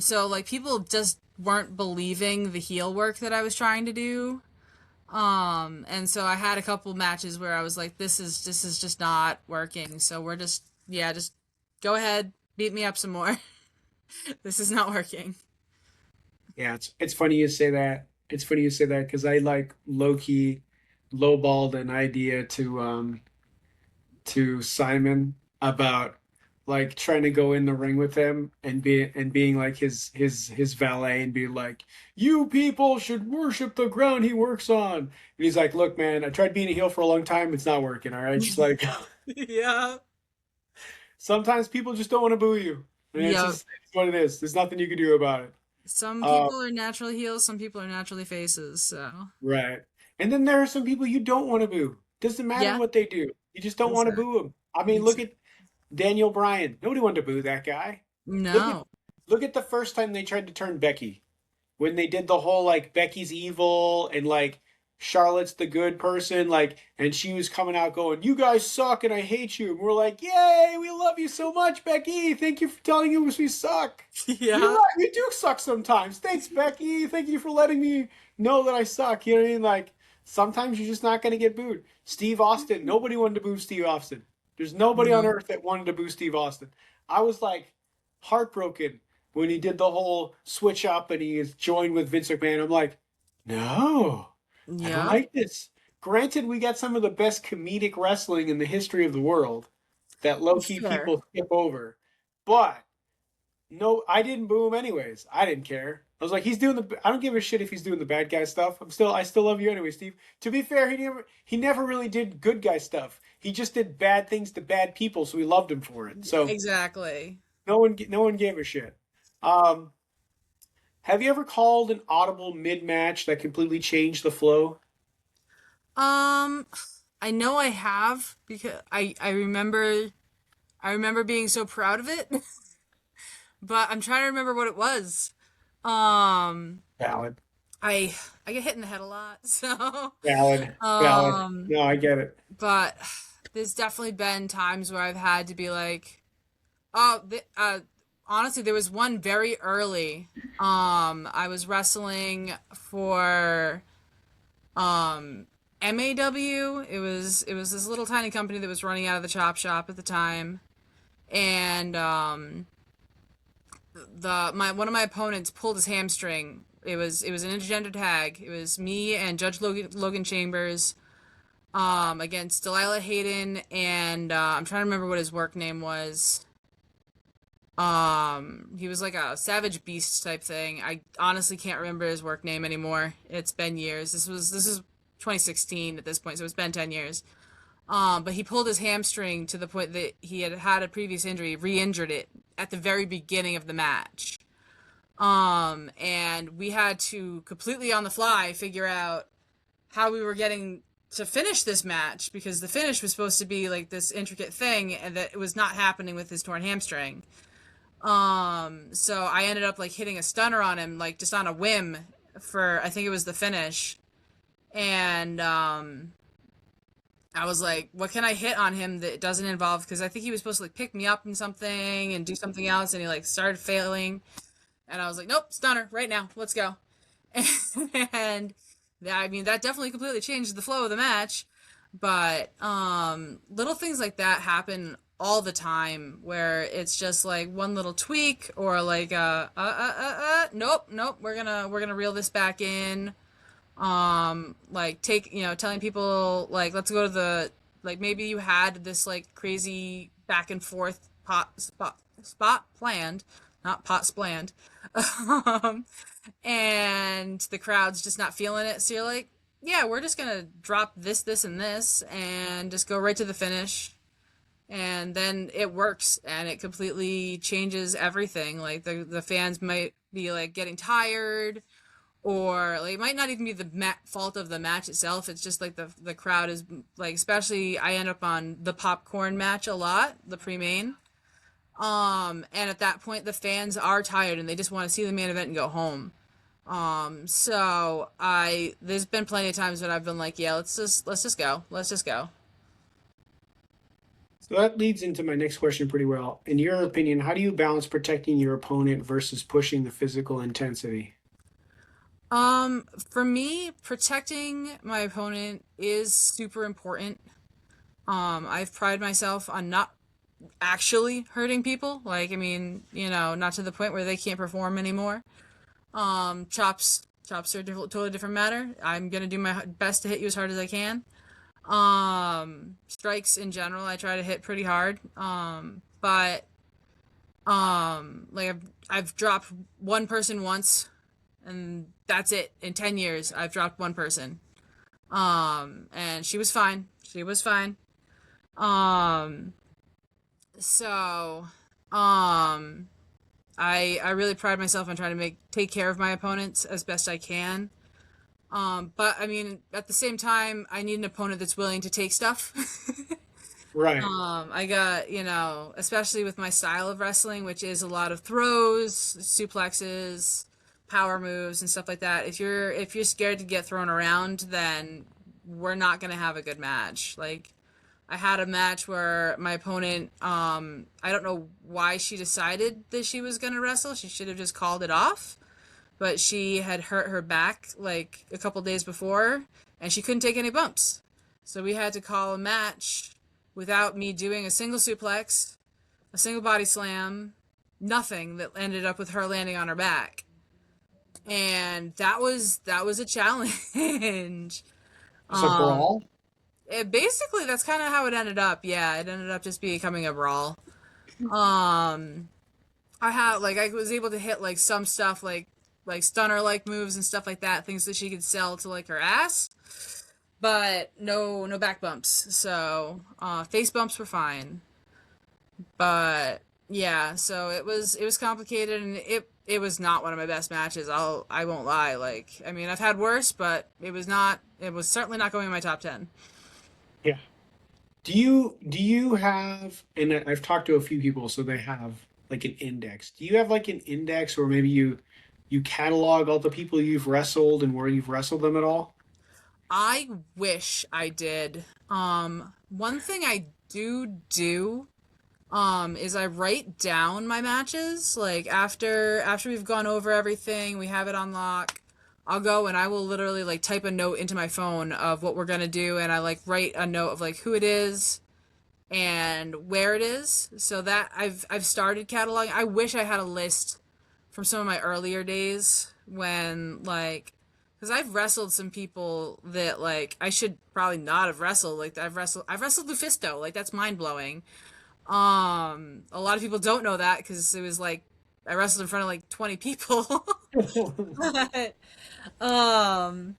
So like people just weren't believing the heel work that I was trying to do. And so I had a couple matches where I was like, this is just not working. So we're just yeah, just go ahead, beat me up some more. This is not working. Yeah, it's funny you say that. It's funny you say that because I like low key lowballed an idea to Simon about like trying to go in the ring with him and being like his valet and be like, you people should worship the ground he works on. And he's like, look, man, I tried being a heel for a long time. It's not working. All right. Just like Yeah. sometimes people just don't want to boo you. And Yep. it's what it is. There's nothing you can do about it. Some Uh, people are naturally heels, some people are naturally faces, so right. And then there are some people you don't want to boo. Doesn't matter yeah, what they do. You just don't want to exactly. boo them. I mean, look at Daniel Bryan. Nobody wanted to boo that guy. Look at No. look at the first time they tried to turn Becky. When they did the whole like Becky's evil and like Charlotte's the good person, like, and she was coming out going, "You guys suck and I hate you." And we're like, "Yay, we love you so much, Becky. Thank you for telling us we suck. You're Yeah. right, we do suck sometimes. Thanks, Becky. Thank you for letting me know that I suck." You know what I mean? Like, sometimes you're just not gonna get booed. Steve Austin, nobody wanted to boo Steve Austin. There's nobody on No. earth that wanted to boo Steve Austin. I was like heartbroken when he did the whole switch up and he is joined with Vince McMahon. I'm like, no, I don't Yep. like this. Granted, we got some of the best comedic wrestling in the history of the world that low key Fair. people skip over. But no, I didn't boo him anyways. I didn't care. I was like, he's doing the. I don't give a shit if he's doing the bad guy stuff. I still love you anyway, Steve. To be fair, he never really did good guy stuff. He just did bad things to bad people, so we loved him for it. So Exactly. no one gave a shit. Um, have you ever called an audible mid match that completely changed the flow? Um, I know I have because I remember being so proud of it, but I'm trying to remember what it was. Um, Valid, I I get hit in the head a lot, so valid. um, No, I get it. but there's definitely been times where I've had to be like, oh, honestly, there was one very early. I was wrestling for MAW. It was this little tiny company that was running out of the chop shop at the time, and one of my opponents pulled his hamstring. It was an intergender tag. It was me and Judge Logan Chambers against Delilah Hayden and I'm trying to remember what his work name was. He was like a savage beast type thing. I honestly can't remember his work name anymore. It's been years. This is 2016 at this point, so it's been 10 years. But he pulled his hamstring to the point that he had had a previous injury, re-injured it at the very beginning of the match. And we had to completely on the fly figure out how we were getting to finish this match because the finish was supposed to be like this intricate thing and that it was not happening with his torn hamstring. So I ended up like hitting a stunner on him, like just on a whim for, I think it was the finish. And, I was like, what can I hit on him that doesn't involve, because I think he was supposed to like pick me up in something and do something else and he like started failing. And I was like, nope, stunner right now. Let's go. And I mean, that definitely completely changed the flow of the match. But, little things like that happen all the time where it's just like one little tweak or like nope, we're gonna reel this back in. Like telling people like let's go to the, like maybe you had this like crazy back and forth spot planned, not pot spanned. um and the crowd's just not feeling it, so you're like, yeah, we're just gonna drop this and this and just go right to the finish. And then it works and it completely changes everything. Like the fans might be like getting tired, or like it might not even be the fault of the match itself. It's just like the crowd is like, especially I end up on the popcorn match a lot, the pre-main. And at that point the fans are tired and they just want to see the main event and go home. So there's been plenty of times when I've been like, yeah, let's just go. Let's just go. So that leads into my next question pretty well. In your opinion, how do you balance protecting your opponent versus pushing the physical intensity? For me, protecting my opponent is super important. I've prided myself on not actually hurting people. Like, I mean, not to the point where they can't perform anymore. Chops are a totally different matter. I'm gonna do my best to hit you as hard as I can. Strikes in general, I try to hit pretty hard. But like I've dropped one person once, and that's it. In 10 years, I've dropped one person. And she was fine. She was fine. Um, so, I really pride myself on trying to take care of my opponents as best I can. But I mean, at the same time, I need an opponent that's willing to take stuff. Right. I got, especially with my style of wrestling, which is a lot of throws, suplexes, power moves, and stuff like that. If you're scared to get thrown around, then we're not gonna have a good match. Like, I had a match where my opponent, I don't know why she decided that she was gonna wrestle. She should have just called it off. But she had hurt her back like a couple days before, and she couldn't take any bumps. So we had to call a match without me doing a single suplex, a single body slam, nothing, that ended up with her landing on her back. And that was a challenge. It's a brawl? Basically, that's kind of how it ended up. Yeah, it ended up just becoming a brawl. Um, I was able to hit like some stuff like stunner like moves and stuff like that, things that she could sell to like her ass, but no back bumps. So face bumps were fine, but yeah, so it was complicated, and it was not one of my best matches. I won't lie. Like, I mean, I've had worse, but it was certainly not going in my top 10. Yeah. Do you have, and I've talked to a few people, so they have like an index. Do you have like an index where maybe you catalog all the people you've wrestled and where you've wrestled them at all? I wish I did. One thing I do is I write down my matches. Like after we've gone over everything, we have it on lock. I'll go and I will literally like type a note into my phone of what we're gonna do, and I like write a note of like who it is and where it is, so that I've started cataloging. I wish I had a list from some of my earlier days when like because I've wrestled some people that like I should probably not have wrestled. Like I've wrestled Lufisto. Like that's mind blowing. A lot of people don't know that because it was like I wrestled in front of like 20 people. but, um,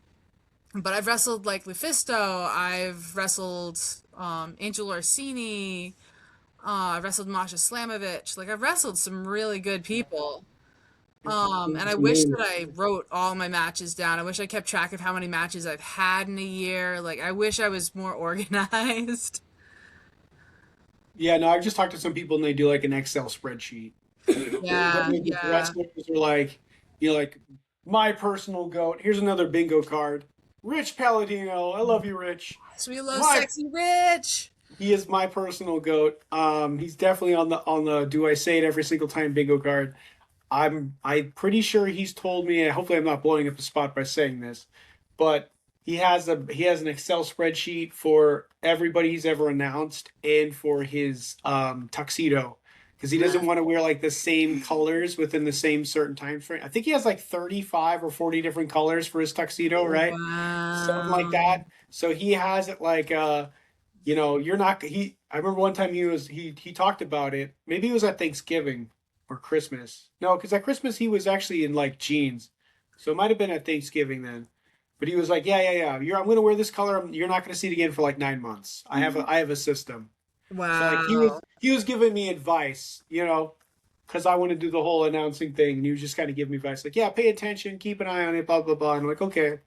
but I've wrestled like Lufisto. I've wrestled Angel Orsini. I've wrestled Masha Slamovich. Like I've wrestled some really good people. And I wish that I wrote all my matches down. I wish I kept track of how many matches I've had in a year. Like I wish I was more organized. Yeah, no, I've just talked to some people and they do like an Excel spreadsheet. What Yeah, the yeah. wrestlers are like, like my personal goat. Here's another bingo card. Rich Palladino. I love you, Rich. Sweet Low My Sexy Rich. He is my personal goat. He's definitely on the do I say it every single time bingo card. I'm pretty sure he's told me. Hopefully, I'm not blowing up the spot by saying this, but he has an Excel spreadsheet for everybody he's ever announced and for his tuxedo because he doesn't want to wear like the same colors within the same certain time frame. I think he has like 35 or 40 different colors for his tuxedo, right? Something like Wow. that. So he has it like you're not he I remember one time he talked about it. Maybe it was at Thanksgiving or Christmas. No, because at Christmas he was actually in like jeans. So it might have been at Thanksgiving then. But he was like, yeah. I'm gonna wear this color. You're not gonna see it again for like 9 months. I have a system. So like Wow. he was giving me advice, because I want to do the whole announcing thing, and he was just kind of giving me advice, like, yeah, pay attention, keep an eye on it, blah blah blah. And I'm like, okay,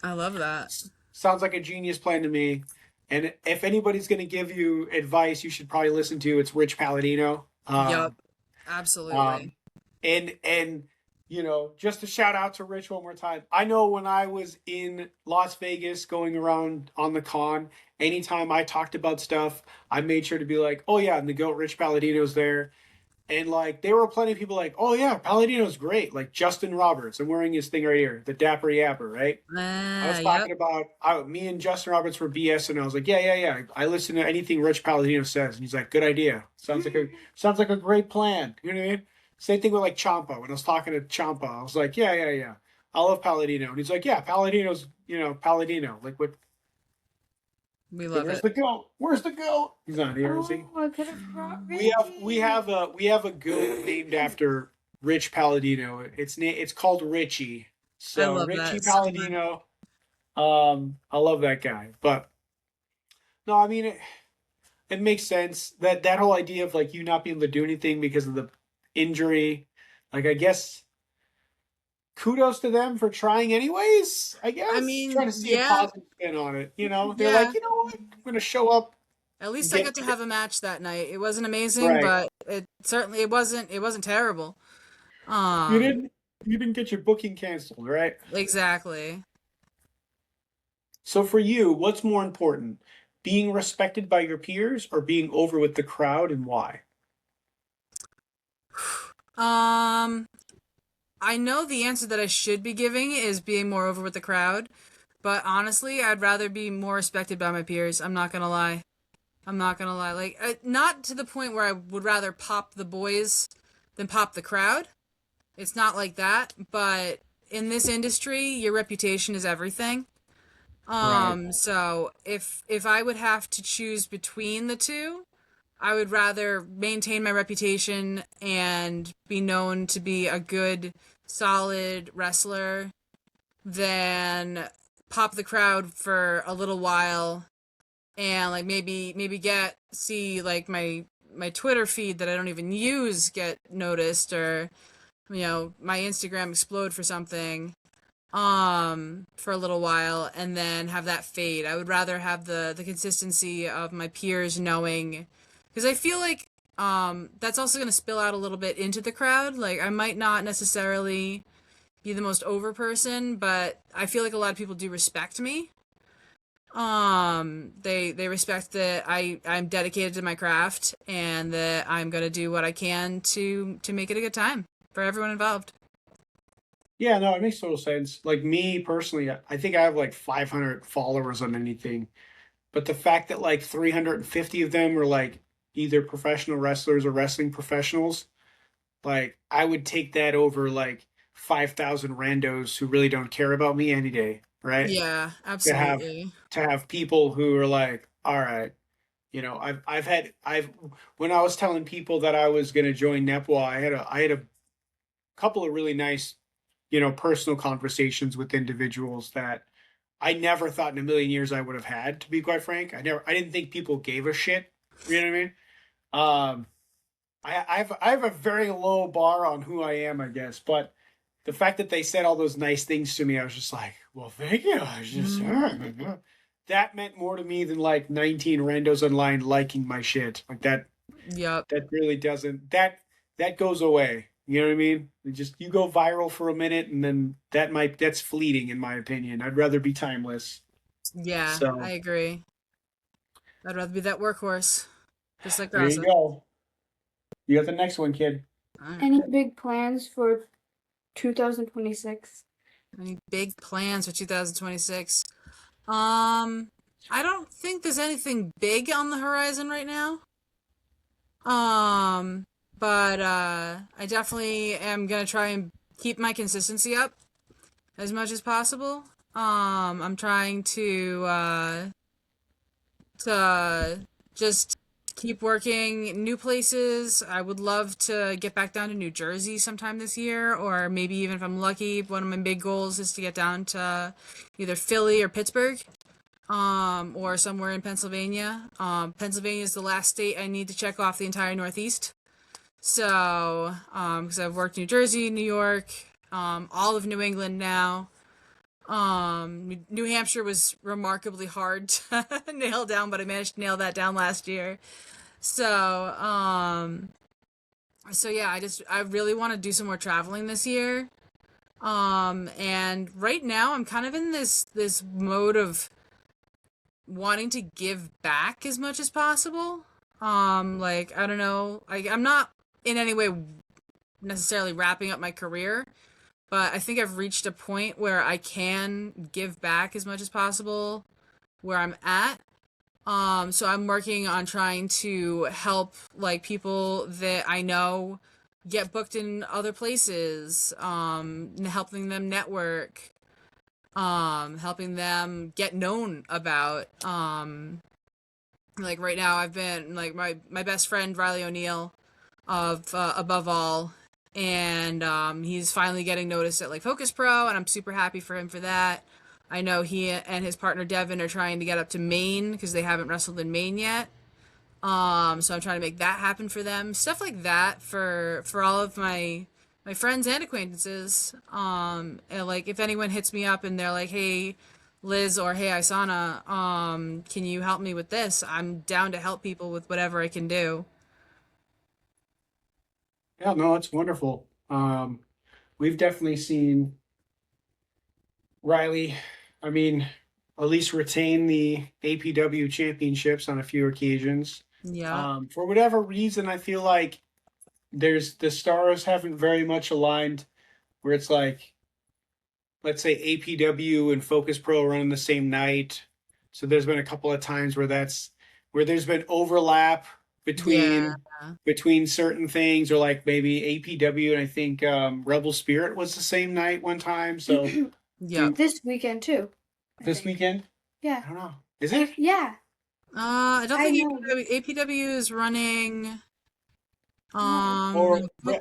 I love that. sounds like a genius plan to me. And if anybody's gonna give you advice, you should probably listen to it's Rich Palladino. Yup. Absolutely. Um, and just a shout out to Rich one more time. I know when I was in Las Vegas going around on the con, anytime I talked about stuff, I made sure to be like, oh yeah, and the goat Rich Palladino's there. And like there were plenty of people like, oh yeah, Palladino's great. Like Justin Roberts. I'm wearing his thing right here, the Dapper Yapper, right? I was Yep. talking about me and Justin Roberts were BS, and I was like, yeah. I listen to anything Rich Palladino says, and he's like, good idea. Sounds like a great plan. You know what I mean? Same thing with like Champa. When I was talking to Champa, I was like, yeah. I love Palladino, and he's like, yeah, Palladino's Palladino. Like what? We Okay, love where's it. the goat? Where's the goat? He's not here, is he? Oh, I could have brought We have a goat named after Rich Palladino. It's called Richie. I So love Richie that so much. Palladino. I love that guy. But no, I mean it makes sense that whole idea of like you not being able to do anything because of the injury. Like I guess kudos to them for trying anyways. I I guess trying mean, to see a yeah, positive spin on it. They're like, yeah. you know what, I'm gonna show up At and least I get got to have a match that night. It wasn't amazing, right. but it wasn't terrible. You Um, didn't you didn't get your booking canceled, right? exactly. So for you, what's more important? Being respected by your peers or being over with the crowd and why? Um, I know the answer that I should be giving is being more over with the crowd, but honestly, I'd rather be more respected by my peers. I'm not gonna lie. I'm not gonna lie. Like, not to the point where I would rather pop the boys than pop the crowd. It's not like that, but in this industry, your reputation is everything. Right. So if I would have to choose between the two, I would rather maintain my reputation and be known to be a good, solid wrestler than pop the crowd for a little while and like maybe get see like my Twitter feed that I don't even use get noticed or my Instagram explode for something for a little while and then have that fade. I would rather have the consistency of my peers knowing because I feel like that's also going to spill out a little bit into the crowd. Like I might not necessarily be the most over person, but I feel like a lot of people do respect me. They respect that I'm dedicated to my craft and that I'm going to do what I can to make it a good time for everyone involved. Yeah, no, it makes total sense. Like me personally, I think I have like 500 followers on anything, but the fact that like 350 of them are like either professional wrestlers or wrestling professionals, Like I would take that over like 5,000 randos who really don't care about me any day, right? Yeah, To have absolutely. people who are like, all right, I've when I was telling people that I was going to join Nepal, I had a couple of really nice, personal conversations with individuals that I never thought in a million years I would have had, to be quite frank. I didn't think people gave a shit. You know what I mean? Um, I have a very low bar on who I am, I guess, but the fact that they said all those nice things to me, I was just like, well, thank you. I was just that meant more to me than like 19 randos online liking my shit. Like Yep. that really doesn't that goes away. You know what I mean? You go viral for a minute and then that's fleeting in my opinion. I'd rather be timeless. Yeah, I So agree. I'd rather be that workhorse, just like there you Rasa. go. You got the next one, kid. All right. Any big plans for 2026? Any big plans for 2026? I don't think there's anything big on the horizon right now. Um, but I definitely am gonna try and keep my consistency up as much as possible. I'm trying to just keep working new places. I would love to get back down to New Jersey sometime this year, or maybe even if I'm lucky, one of my big goals is to get down to either Philly or Pittsburgh, or somewhere in Pennsylvania. Pennsylvania is the last state I need to check off the entire Northeast. So, because I've worked New Jersey, New York, all of New England now. New Hampshire was remarkably hard to nail down, but I managed to nail that down last year. So, so yeah, I really want to do some more traveling this year. And right now I'm kind of in this mode of wanting to give back as much as possible. Like I don't know, I'm not in any way necessarily wrapping up my career, but I think I've reached a point where I can give back as much as possible where I'm at. So I'm working on trying to help like people that I know get booked in other places, helping them network, helping them get known about. Like right now I've been like my best friend Riley O'Neill of Above All, and he's finally getting noticed at like Focus Pro, and I'm super happy for him for that. I know he and his partner Devin are trying to get up to Maine because they haven't wrestled in Maine yet. So I'm trying to make that happen for them. Stuff like that for all of my friends and acquaintances. And like if anyone hits me up and they're like, "Hey, Liz," or "Hey, Isana, can you help me with this?" I'm down to help people with whatever I can do. Yeah, no, it's wonderful. We've definitely seen Riley, I mean, at least retain the APW championships on a few occasions. Yeah. For whatever reason, I feel like the stars haven't very much aligned where it's like, let's say APW and Focus Pro are on the same night. So there's been a couple of times where there's been overlap Yeah. between certain things, or like maybe APW and I think Rebel Spirit was the same night one time. So Yep. This weekend too. I this think. weekend, Yeah. I don't know. Is it? Yeah. I don't I think know. APW is running. Or No,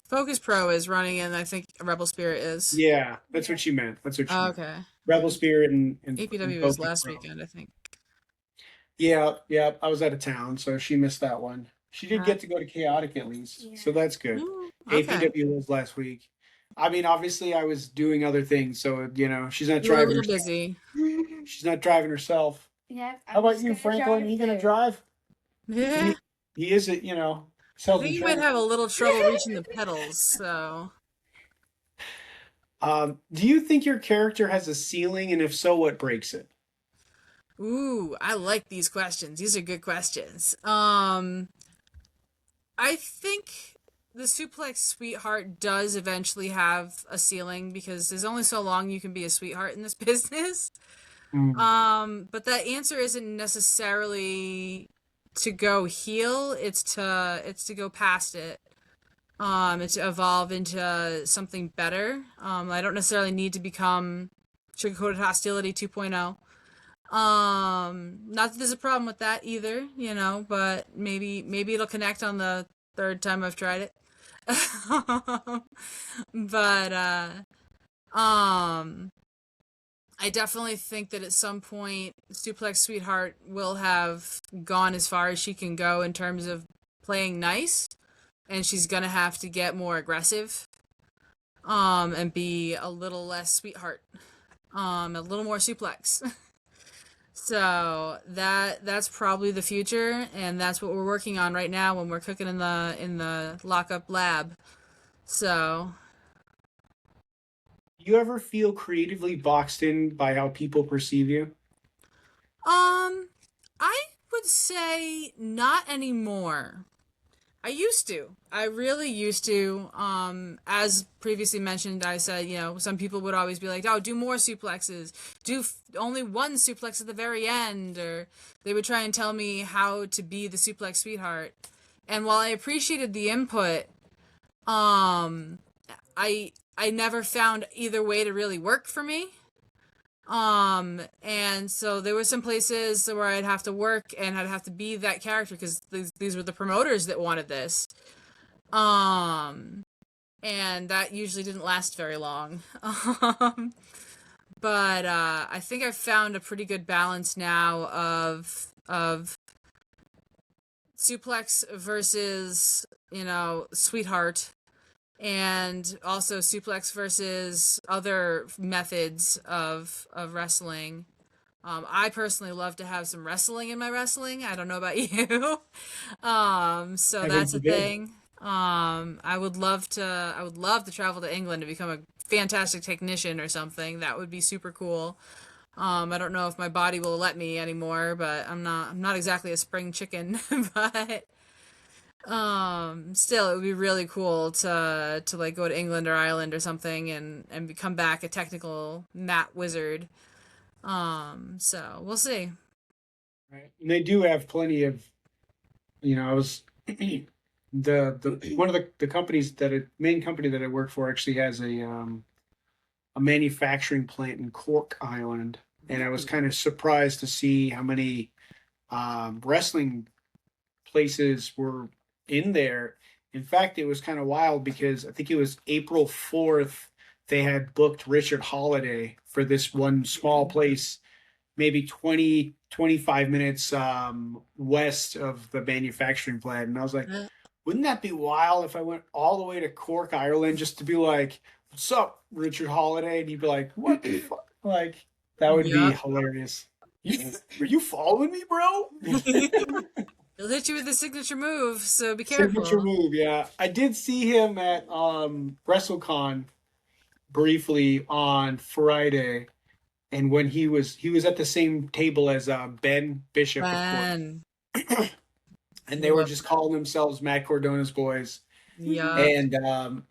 Focus Pro is running, and I think Rebel Spirit is. yeah, that's Yeah. what she meant. That's what she Oh, meant. okay. Rebel Spirit and APW was Focus last Pro. weekend, I think. Yeah, yeah. I was out of town, so she missed that one. She did Uh, get to go to Chaotic at least, Yeah. so that's good. okay. APW was last week. I mean, obviously, I was doing other things, so she's not You were a driving little herself. busy. She's not driving herself. Yeah. How I'm about just you, gonna drive Franklin? You gonna there. drive? Yeah. He is, I sells think you might insurance. have a little trouble reaching the pedals, so. Do you think your character has a ceiling, and if so, what breaks it? Ooh, I like these questions. These are good questions. I think the Suplex Sweetheart does eventually have a ceiling because there's only so long you can be a sweetheart in this business. Mm. But that answer isn't necessarily to go heel, it's to go past it. and to evolve into something better. I don't necessarily need to become Sugar-Coated Hostility 2.0. Not that there's a problem with that either, but maybe it'll connect on the third time I've tried it. But um I definitely think that at some point Suplex Sweetheart will have gone as far as she can go in terms of playing nice, and she's gonna have to get more aggressive, and be a little less sweetheart, a little more suplex. So that's probably the future, and that's what we're working on right now when we're cooking in the lockup lab. So, You ever feel creatively boxed in by how people perceive you? I would say not anymore. I used to. I really used to. As previously mentioned, I said, some people would always be like, "Oh, do more suplexes. Do only one suplex at the very end," or they would try and tell me how to be the suplex sweetheart. And while I appreciated the input, um, I never found either way to really work for me. And so there were some places where I'd have to work and I'd have to be that character because these were the promoters that wanted this. Um, and that usually didn't last very long. But I think I've found a pretty good balance now of suplex versus, sweetheart, and also suplex versus other methods of wrestling. I personally love to have some wrestling in my wrestling. I don't know about you. So Heaven that's a forbid. thing. I would love to travel to England to become a fantastic technician or something. That would be super cool. I don't know if my body will let me anymore, but I'm not exactly a spring chicken, but still, it would be really cool to like go to England or Ireland or something and become back a technical mat wizard. So we'll see. Right. And they do have plenty of, I was the one of the companies main company that I work for actually has a manufacturing plant in Cork Island, and I was kind of surprised to see how many wrestling places were in there. In fact, it was kind of wild because I think it was April 4th they had booked Richard Holiday for this one small place, maybe 20 to 25 minutes west of the manufacturing plant. And I was like, Uh, wouldn't that be wild if I went all the way to Cork, Ireland, just to be like, "What's up, Richard Holiday?" And he'd be like, "What the fuck?" Like, that would be Yup. hilarious. Are you following me, bro? He'll hit you with the signature move, so be Signature careful. move, yeah. I did see him at WrestleCon briefly on Friday, and when he was at the same table as Ben Bishop, of course, Ben. and they were Yep. just calling themselves Matt Cordona's boys. Yep. And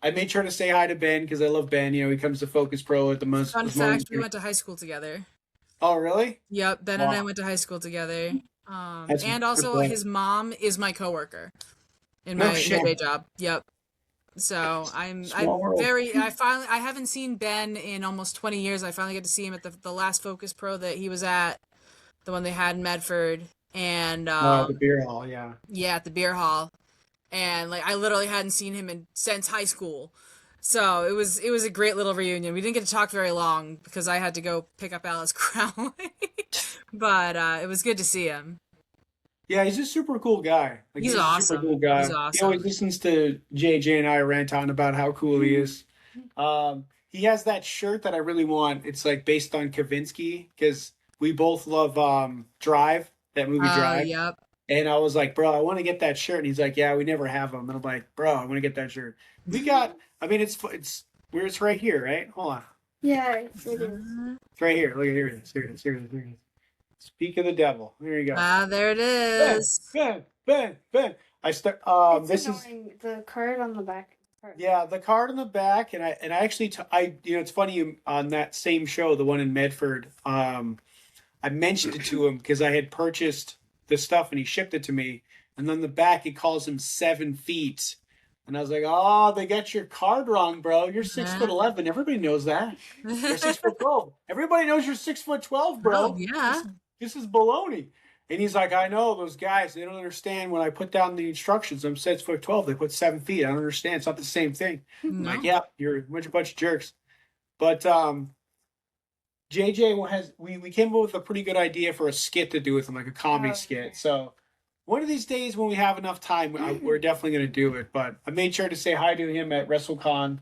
I made sure to say hi to Ben because I love Ben. He comes to Focus Pro at the Fun moment. fact, we went to high school together. Oh, really? Yep, Ben and I Wow, went to high school together. that's And good also play. his mom is my coworker in No my shit. day job. Yep. So Small world. I haven't seen Ben in almost 20 years. I finally get to see him at the last Focus Pro that he was at, the one they had in Medford, and The beer hall, yeah. yeah, at the beer hall. And like I literally hadn't seen him since high school. So it was a great little reunion. We didn't get to talk very long because I had to go pick up Alice Crowley. But it was good to see him. Yeah, he's a super cool guy. Like He's he's a super awesome. cool He's guy. He always awesome. listens to JJ and I rant on about how cool he is. He has that shirt that I really want. It's like based on Kavinsky because we both love Drive, that movie Drive. Yep. And I was like, bro, I want to get that shirt. And he's like, yeah, we never have them. And I'm like, bro, I want to get that shirt. We got. I mean, it's where it's right here, right? Hold on, Yeah, it is. it's right here. Look at here it is. Here it is. Here it is. Here it is. Speak of the devil. There you go. There it Ben, is. Ben. I start. It's This is annoying. The card on the back. yeah, the card on the back, and I actually it's funny on that same show, the one in Medford. I mentioned it to him because I had purchased the stuff and he shipped it to me, and then the back it calls him 7 feet And I was like, oh, they got your card wrong, bro. You're six foot Yeah. 11. Everybody knows that. You're 6'12". Everybody knows you're 6'12", Oh, bro. yeah. This is baloney. And he's like, I know those guys. They don't understand when I put down the instructions. I'm 6'12". They put 7 feet. I don't understand. It's not the same thing. I'm like, No. yeah, you're a bunch of jerks. But JJ has we came up with a pretty good idea for a skit to do with him, like a comedy Oh, skit. So one of these days when we have enough time, we're definitely going to do it. But I made sure to say hi to him at WrestleCon.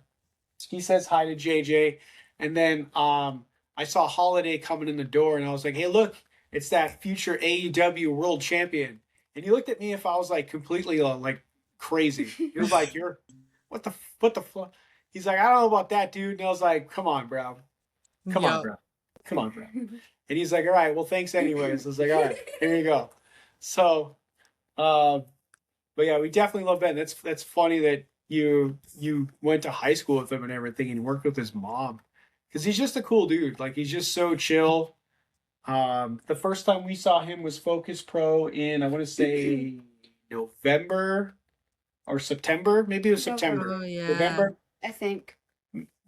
He says hi to JJ, and then I saw Holiday coming in the door, and I was like, "Hey, look, it's that future AEW World Champion." And he looked at me if I was like completely like crazy. He was like, "You're what the fuck?" He's like, "I don't know about that, dude." And I was like, "Come on, bro. Come on, Yep. bro. Come on, bro." And he's like, "All right, well, thanks anyways." I was like, "All right, here you go." So, uh, but yeah, we definitely love Ben. That's funny that you went to high school with him and everything, and worked with his mom, because he's just a cool dude. Like he's just so chill. The first time we saw him was Focus Pro in, I want to say, November or September. Maybe it was September. Oh, yeah. November. I think.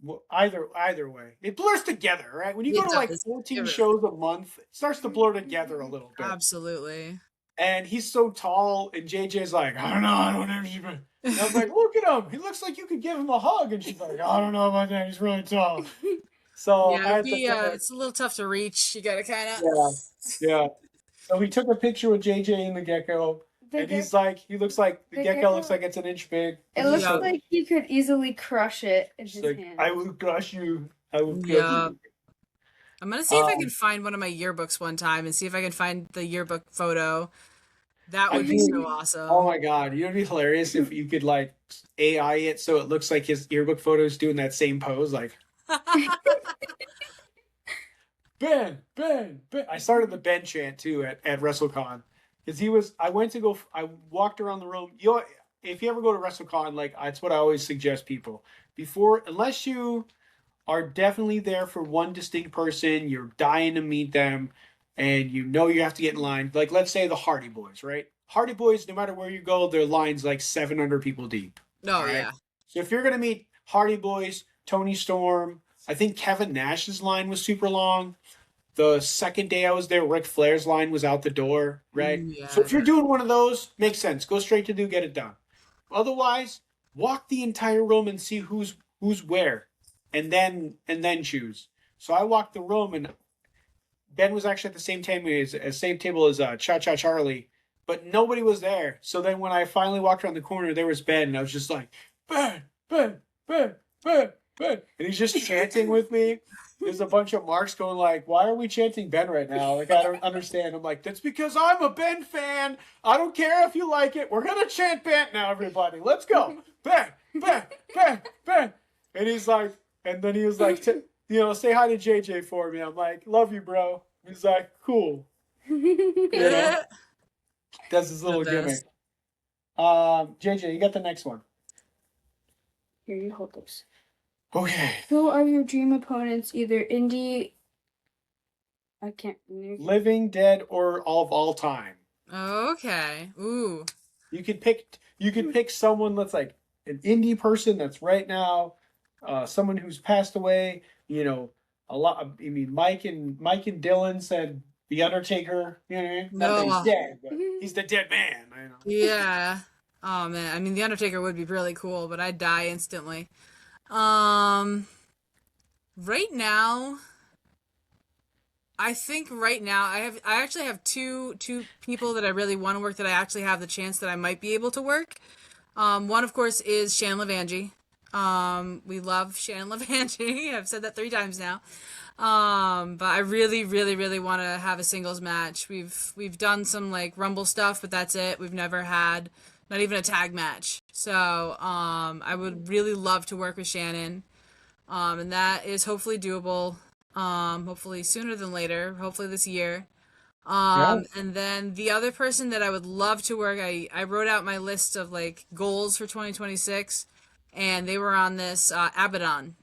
Well, either way, it blurs together, right? When you go It to like does. 14 It really shows a month, it starts to blur together a little bit. Absolutely. And he's so tall, and JJ's like, I don't know, I don't know. And I was like, look at him. He looks like you could give him a hug. And she's like, I don't know about that. He's really tall. So I Yeah, had to tell her, it's a little tough to reach. You gotta kind yeah, of. yeah. So we took a picture with JJ and the gecko, The and he's like, he looks like the the gecko looks gecko- like it's an inch big. It looks Yeah. like he could easily crush it in She's his like, hand. I will crush you. I will crush Yeah. you. I'm gonna see if I Um, can find one of my yearbooks one time and see if I can find the yearbook photo. That I would be think- so Oh awesome. my god, it'd be hilarious if you could like AI it so it looks like his yearbook photos doing that same pose, like Ben. I started the Ben chant too at WrestleCon because he was. I went to go. I walked around the room. You know, if you ever go to WrestleCon, like that's what I always suggest people before, unless you are definitely there for one distinct person, you're dying to meet them, and you know you have to get in line. Like let's say the Hardy Boys, right? Hardy Boys, no matter where you go, their line's like 700 people deep. Oh, Right. yeah. So if you're gonna meet Hardy Boys, Tony Storm, I think Kevin Nash's line was super long. The second day I was there, Ric Flair's line was out the door, right? Yeah. So if you're doing one of those, makes sense. Go straight to do, get it done. Otherwise, walk the entire room and see who's where, and then choose. So I walked the room, and Ben was actually at the same table as Cha Cha Charlie, but nobody was there. So then when I finally walked around the corner, there was Ben, and I was just like, Ben, Ben, Ben, Ben, Ben, and he's just chanting with me. There's a bunch of marks going like, why are we chanting Ben right now? Like, I don't understand. I'm like, that's because I'm a Ben fan. I don't care if you like it. We're going to chant Ben now, everybody. Let's go. Ben, Ben, Ben, Ben. And he's like, and then he was like, say hi to JJ for me. I'm like, love you, bro. He's like, cool. Yeah. That's his little The gimmick. best. JJ, you got the next one. Here, you hold this. Okay. Who are your dream opponents, either indie... I can't... Living, dead, or all time. Okay. Ooh. You could pick someone that's like an indie person that's right now, someone who's passed away. You know, a lot. I mean, Mike and Dylan said the Undertaker. You know, what I mean? Not that No. he's dead, but he's the dead man. I know. Yeah. Oh man. I mean, the Undertaker would be really cool, but I'd die instantly. Right now, I think right now I actually have two people that I really want to work that I actually have the chance that I might be able to work. One of course is Shan Levangie. We love Shan Levangie. I've said that 3 times now. But I really, really, really want to have a singles match. We've done some like Rumble stuff, but that's it. We've never had not even a tag match. So I would really love to work with Shannon. And that is hopefully doable. Hopefully sooner than later. Hopefully this year. Yeah. And then the other person that I would love to work, I wrote out my list of like goals for 2026, and they were on this Abaddon.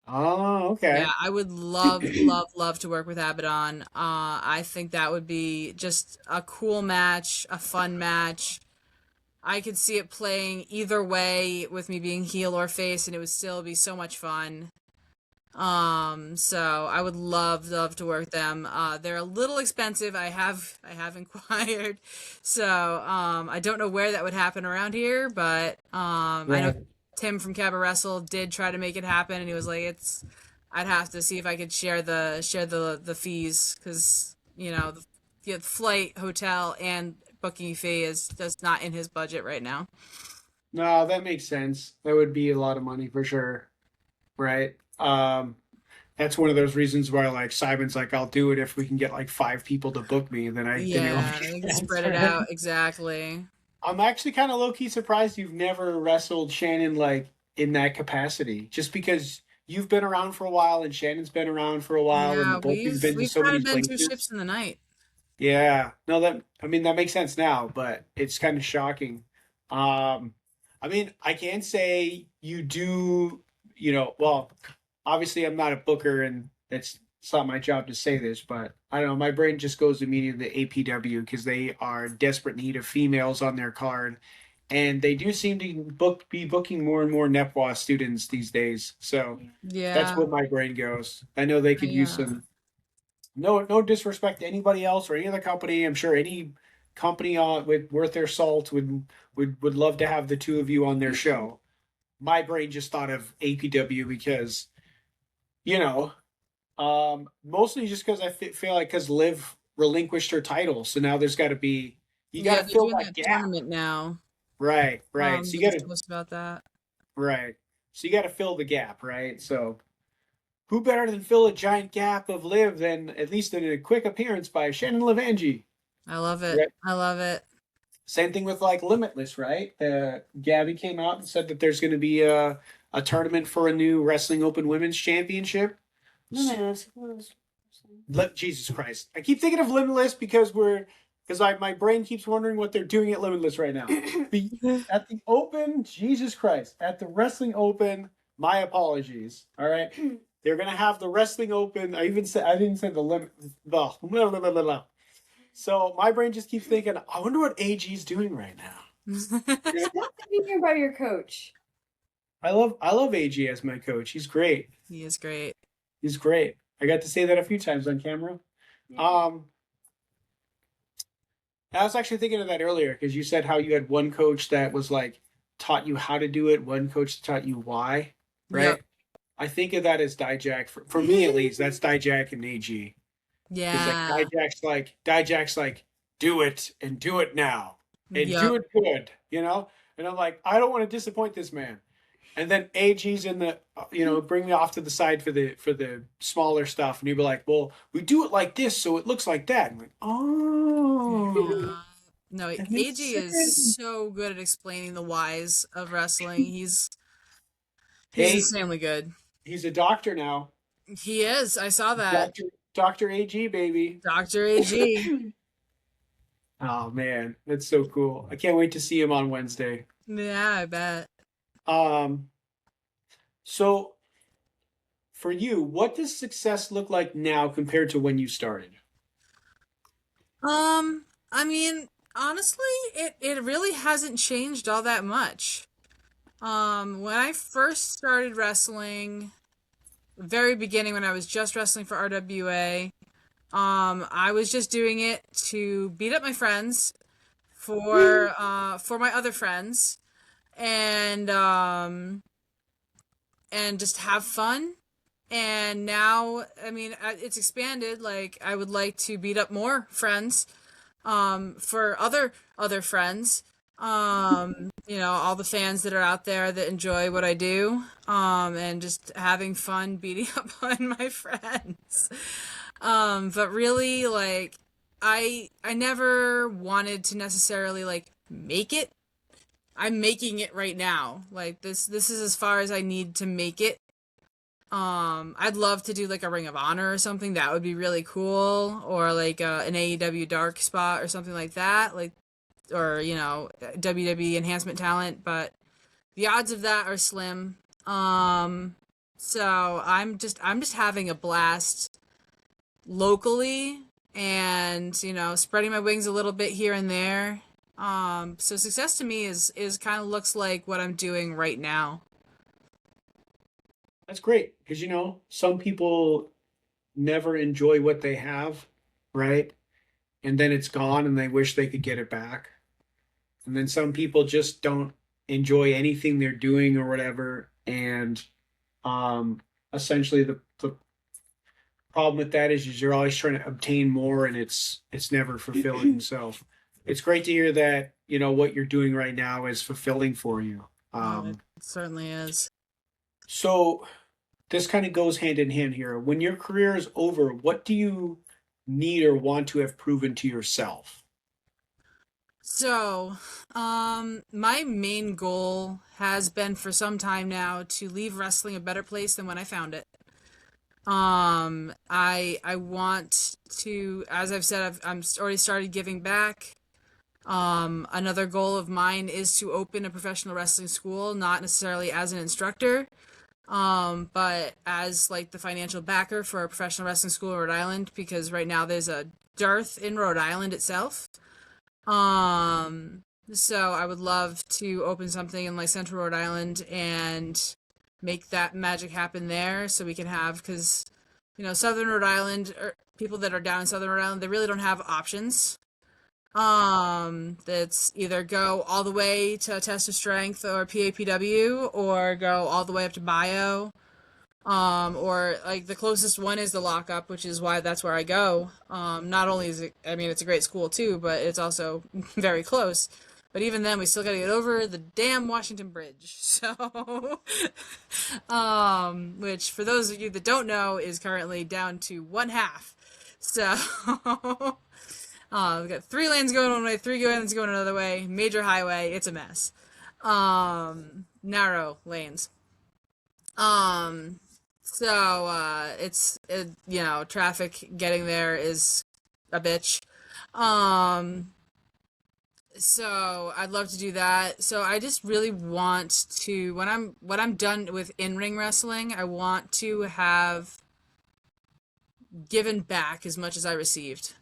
Oh, okay. Yeah, I would love, love, love to work with Abaddon. I think that would be just a cool match, a fun match. I could see it playing either way with me being heel or face, and it would still be so much fun. So I would love to work them. They're a little expensive. I have inquired, so I don't know where that would happen around here, but I know Right. Tim from Cabba Wrestle did try to make it happen, and he was like, "It's I'd have to see if I could share the fees because the flight, hotel, and booking fee is just not in his budget right now." No, that makes sense. That would be a lot of money for sure. Right. That's one of those reasons why like Simon's like, I'll do it if we can get like 5 people to book me, and then it won't Yeah, make you can sense spread for it him. out exactly. I'm actually kind of low key surprised you've never wrestled Shannon like in that capacity, just because you've been around for a while and Shannon's been around for a while, and Yeah, the both of you've been to we've so kind many of been two places. ships in the night. Yeah, no, that I mean that makes sense now, but it's kind of shocking. I mean, I can say you do, well, obviously I'm not a booker and it's not my job to say this, but I don't know, my brain just goes immediately to APW because they are in desperate need of females on their card, and they do seem to be booking more and more NEPWA students these days. So that's Yeah, where my brain goes. I know they could use yeah, some. No disrespect to anybody else or any other company. I'm sure any company with worth their salt would love to have the two of you on their show. My brain just thought of APW because you know, mostly just because I feel like because Liv relinquished her title, so now there's got to be you got yeah. to They're fill doing that that gap. tournament now. Right, right. So They you got just to told us about that. right. So you got to fill the gap, right? So who better than fill a giant gap of Liv than at least in a quick appearance by Shannon Levangie? I love it. I love it. Same thing with like Limitless, right? Gabby came out and said that there's going to be a tournament for a new Wrestling Open Women's Championship. Limitless. Jesus Christ! I keep thinking of Limitless because my brain keeps wondering what they're doing at Limitless right now. At the Open, Jesus Christ! At the Wrestling Open, my apologies. All right, they're going to have the Wrestling Open. I didn't say the limit. The blah, blah, blah, blah. So my brain just keeps thinking, I wonder what AG's doing right now. Yeah. Stop thinking about your coach. I love AG as my coach. He's great. He is great. He's great. I got to say that a few times on camera. Yeah. I was actually thinking of that earlier because you said how you had one coach that was like taught you how to do it, one coach that taught you why, right? Yep. I think of that as Dijak for me at least. That's Dijak and AG. Because like Yeah. Dijak's like do it and do it now and do Yep. it good. And I'm like, I don't want to disappoint this man. And then AG's in the, bring me off to the side for the smaller stuff, and he'd be like, "Well, we do it like this, so it looks like that." And I'm like, "Oh, Yeah. No, that makes AG is sense." so good at explaining the whys of wrestling. He's Hey, insanely good. he's a doctor now, He is. I saw that. Doctor AG, baby. Dr. AG. Oh man, that's so cool. I can't wait to see him on Wednesday. Yeah, I bet. Um, so for you, what does success look like now compared to when you started? I mean, honestly, it really hasn't changed all that much. When I first started wrestling, very beginning when I was just wrestling for RWA, I was just doing it to beat up my friends for my other friends and just have fun. And now, I mean, it's expanded. Like, I would like to beat up more friends, for other friends. All the fans that are out there that enjoy what I do, and just having fun beating up on my friends. But really, like, I never wanted to necessarily like make it. I'm making it right now. Like this is as far as I need to make it. I'd love to do like a Ring of Honor or something. That would be really cool, or like an AEW Dark spot or something like that. Like, or WWE enhancement talent. But the odds of that are slim. So I'm just having a blast locally, and spreading my wings a little bit here and there. So success to me is kind of looks like what I'm doing right now. That's great because some people never enjoy what they have, right? And then it's gone and they wish they could get it back. And then some people just don't enjoy anything they're doing or whatever. And um, essentially the problem with that is you're always trying to obtain more and it's never fulfilling. So it's great to hear that, what you're doing right now is fulfilling for you. Oh, it certainly is. So this kind of goes hand in hand here. When your career is over, what do you need or want to have proven to yourself? So, my main goal has been for some time now to leave wrestling a better place than when I found it. I want to, as I've said, I'm already started giving back. Another goal of mine is to open a professional wrestling school, not necessarily as an instructor, but as like the financial backer for a professional wrestling school in Rhode Island, because right now there's a dearth in Rhode Island itself. So I would love to open something in like Central Rhode Island and make that magic happen there so we can have, because, Southern Rhode Island, or people that are down in Southern Rhode Island, they really don't have options. That's either go all the way to Test of Strength or PAPW or go all the way up to Bio. Or like the closest one is the lockup, which is why that's where I go. Not only is it, I mean, it's a great school too, but it's also very close. But even then, we still got to get over the damn Washington Bridge. So, which for those of you that don't know, is currently down to one half. So, we've got 3 lanes going one way, 3 lanes going another way. Major highway, it's a mess. Narrow lanes. Um, traffic getting there is a bitch. Um, so I'd love to do that. So I just really want to, when I'm done with in-ring wrestling, I want to have given back as much as I received.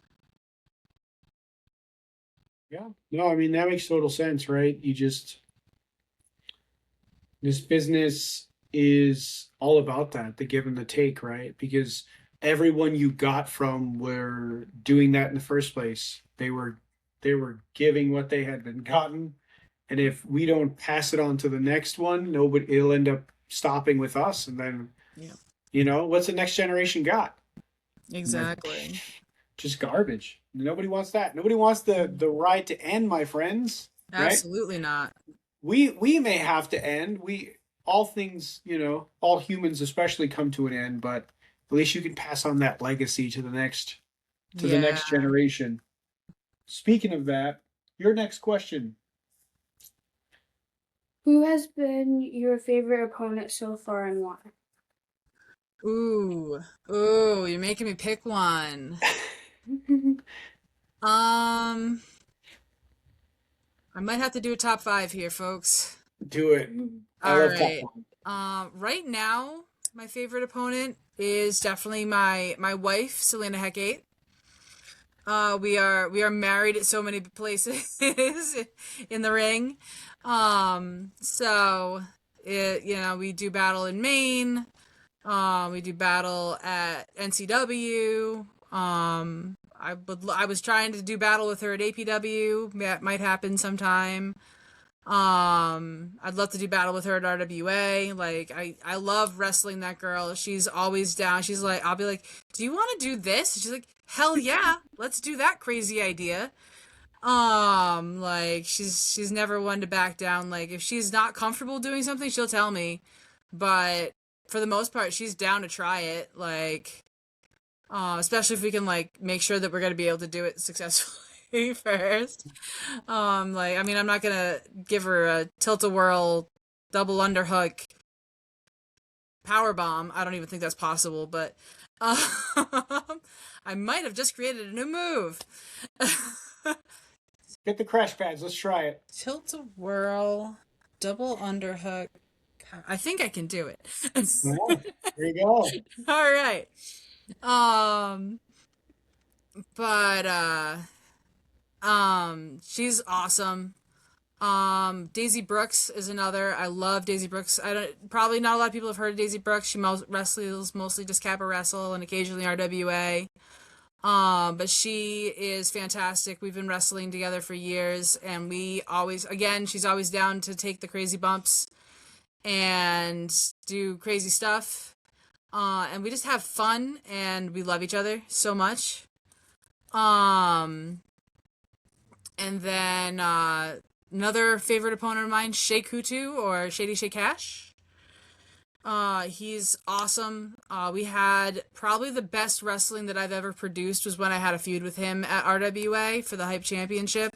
Yeah. No, I mean, that makes total sense, right? This business is all about that, the give and the take, right? Because everyone you got from were doing that in the first place. They were giving what they had been gotten. And if we don't pass it on to the next one, nobody it'll end up stopping with us. And then, Yeah, what's the next generation got? Like, exactly. just garbage. Nobody wants that. Nobody wants the ride to end, my friends. Right? Absolutely not. We may have to end. We all things, all humans especially come to an end, but at least you can pass on that legacy to the Yeah. next generation. Speaking of that, your next question. Who has been your favorite opponent so far and why? Ooh. Ooh, you're making me pick one. Um, I might have to do a top five here, folks. Do it. I All love top right. one. Right now, my favorite opponent is definitely my wife, Selena Hecate. We are married at so many places in the ring. So we do battle in Maine. We do battle at NCW. I was trying to do battle with her at APW. That might happen sometime. I'd love to do battle with her at RWA. Like, I love wrestling that girl. She's always down. She's like, I'll be like, do you want to do this? And she's like, hell yeah, let's do that crazy idea. Like, she's never one to back down. Like, if she's not comfortable doing something, she'll tell me. But for the most part, she's down to try it. Like, especially if we can like make sure that we're gonna be able to do it successfully first. Like, I mean, I'm not gonna give her a tilt-a-whirl double underhook power bomb. I don't even think that's possible, but um, I might have just created a new move. Get the crash pads. Let's try it. Tilt-a-whirl double underhook. I think I can do it. Yeah, there you go. All right. Um, but She's awesome. Daisy Brooks is another. I love Daisy Brooks. I don't probably not a lot of people have heard of Daisy Brooks. She wrestles mostly just Kappa Wrestle and occasionally RWA. But she is fantastic. We've been wrestling together for years, and we always, again, she's always down to take the crazy bumps and do crazy stuff. And we just have fun, and we love each other so much. Um, and then another favorite opponent of mine, Shea Kutu or Shady Shea Cash. He's awesome. We had probably the best wrestling that I've ever produced was when I had a feud with him at RWA for the Hype Championship.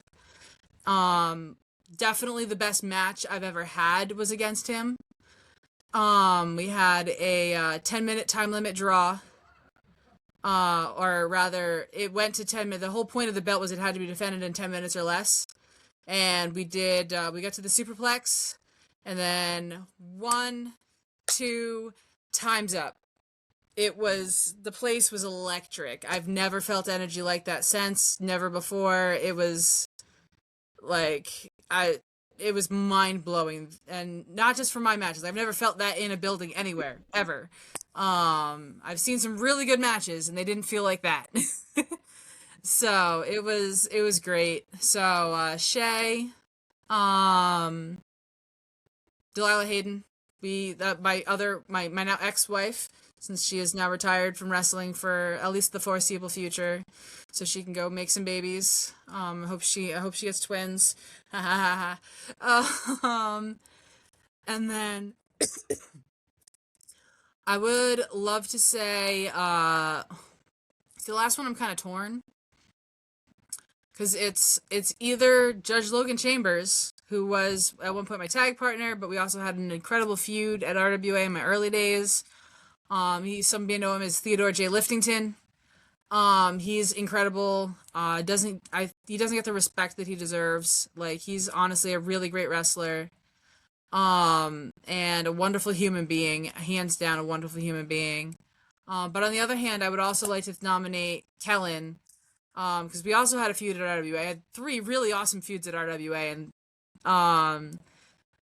Definitely the best match I've ever had was against him. We had a 10-minute time limit draw. Or rather, it went to 10 minutes. The whole point of the belt was it had to be defended in 10 minutes or less. And we got to the Superplex, and then 1, 2, time's up. The place was electric. I've never felt energy like that since, never before. It was like, it was mind-blowing, and not just for my matches. I've never felt that in a building anywhere, ever. I've seen some really good matches, and they didn't feel like that. So it was great. So Shay, Delilah Hayden, my now ex-wife, since she is now retired from wrestling for at least the foreseeable future, so she can go make some babies. I hope she gets twins. Ha ha ha ha. And then I would love to say the last one I'm kind of torn. Because it's either Judge Logan Chambers, who was at one point my tag partner, but we also had an incredible feud at RWA in my early days. Some may know him as Theodore J. Liftington. He's incredible. He doesn't get the respect that he deserves. Like, he's honestly a really great wrestler. And a wonderful human being, hands down a wonderful human being. But on the other hand, I would also like to nominate Kellen. Because we also had a feud at RWA. I had 3 really awesome feuds at RWA, and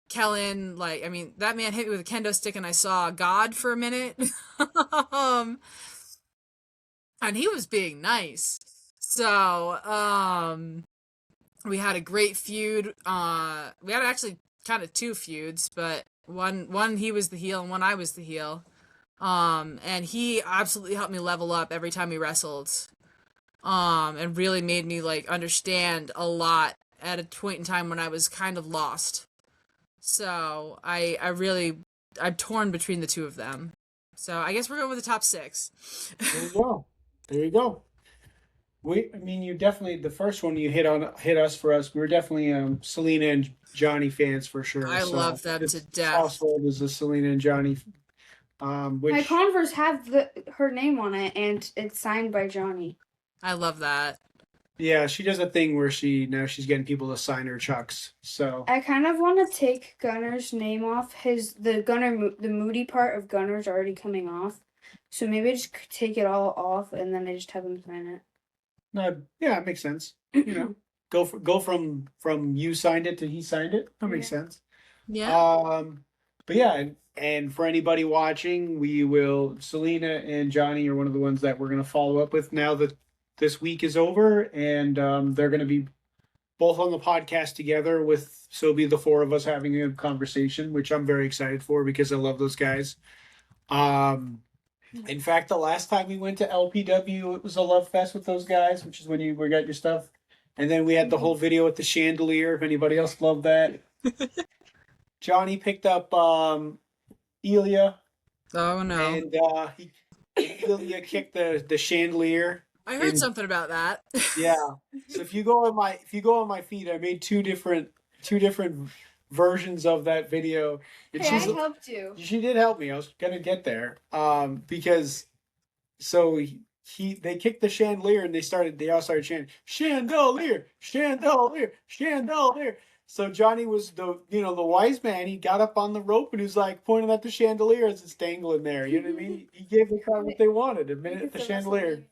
Kellen, that man hit me with a kendo stick, and I saw God for a minute. And he was being nice. So, we had a great feud. We had actually kind of 2 feuds, but one he was the heel and one I was the heel. And he absolutely helped me level up every time we wrestled. And really made me understand a lot at a point in time when I was kind of lost. So I'm torn between the 2 of them. So I guess we're going with the top 6. There you go. There you go. You definitely, the first one you hit us for us. We were definitely Selena and Johnny fans for sure. I love them to death. Household is a Selena and Johnny. My Converse have her name on it, and it's signed by Johnny. I love that. Yeah, she does a thing where she's getting people to sign her Chucks. So I kind of want to take Gunner's name off. The Moody part of Gunner's already coming off. So maybe I just take it all off and then I just have him sign it. No, yeah, it makes sense. Go from you signed it to he signed it. That makes sense. Yeah. But yeah, and for anybody watching, Selena and Johnny are one of the ones that we're going to follow up with now that this week is over, and they're going to be both on the podcast together so it'll be the 4 of us having a conversation, which I'm very excited for because I love those guys. In fact, the last time we went to LPW, it was a love fest with those guys, which is when you got your stuff. And then we had the whole video with the chandelier, if anybody else loved that. Johnny picked up Ilya. Oh, no. And Ilya kicked the chandelier. I heard something about that. Yeah. So if you go on my feed, I made two different versions of that video. And I helped you. She did help me. I was gonna get there. Because they kicked the chandelier and they all started chanting chandelier, chandelier, chandelier. So Johnny was the wise man. He got up on the rope and he was like pointing at the chandelier as it's dangling there. You know what I mean? He gave the crowd what they wanted. A minute at the chandelier.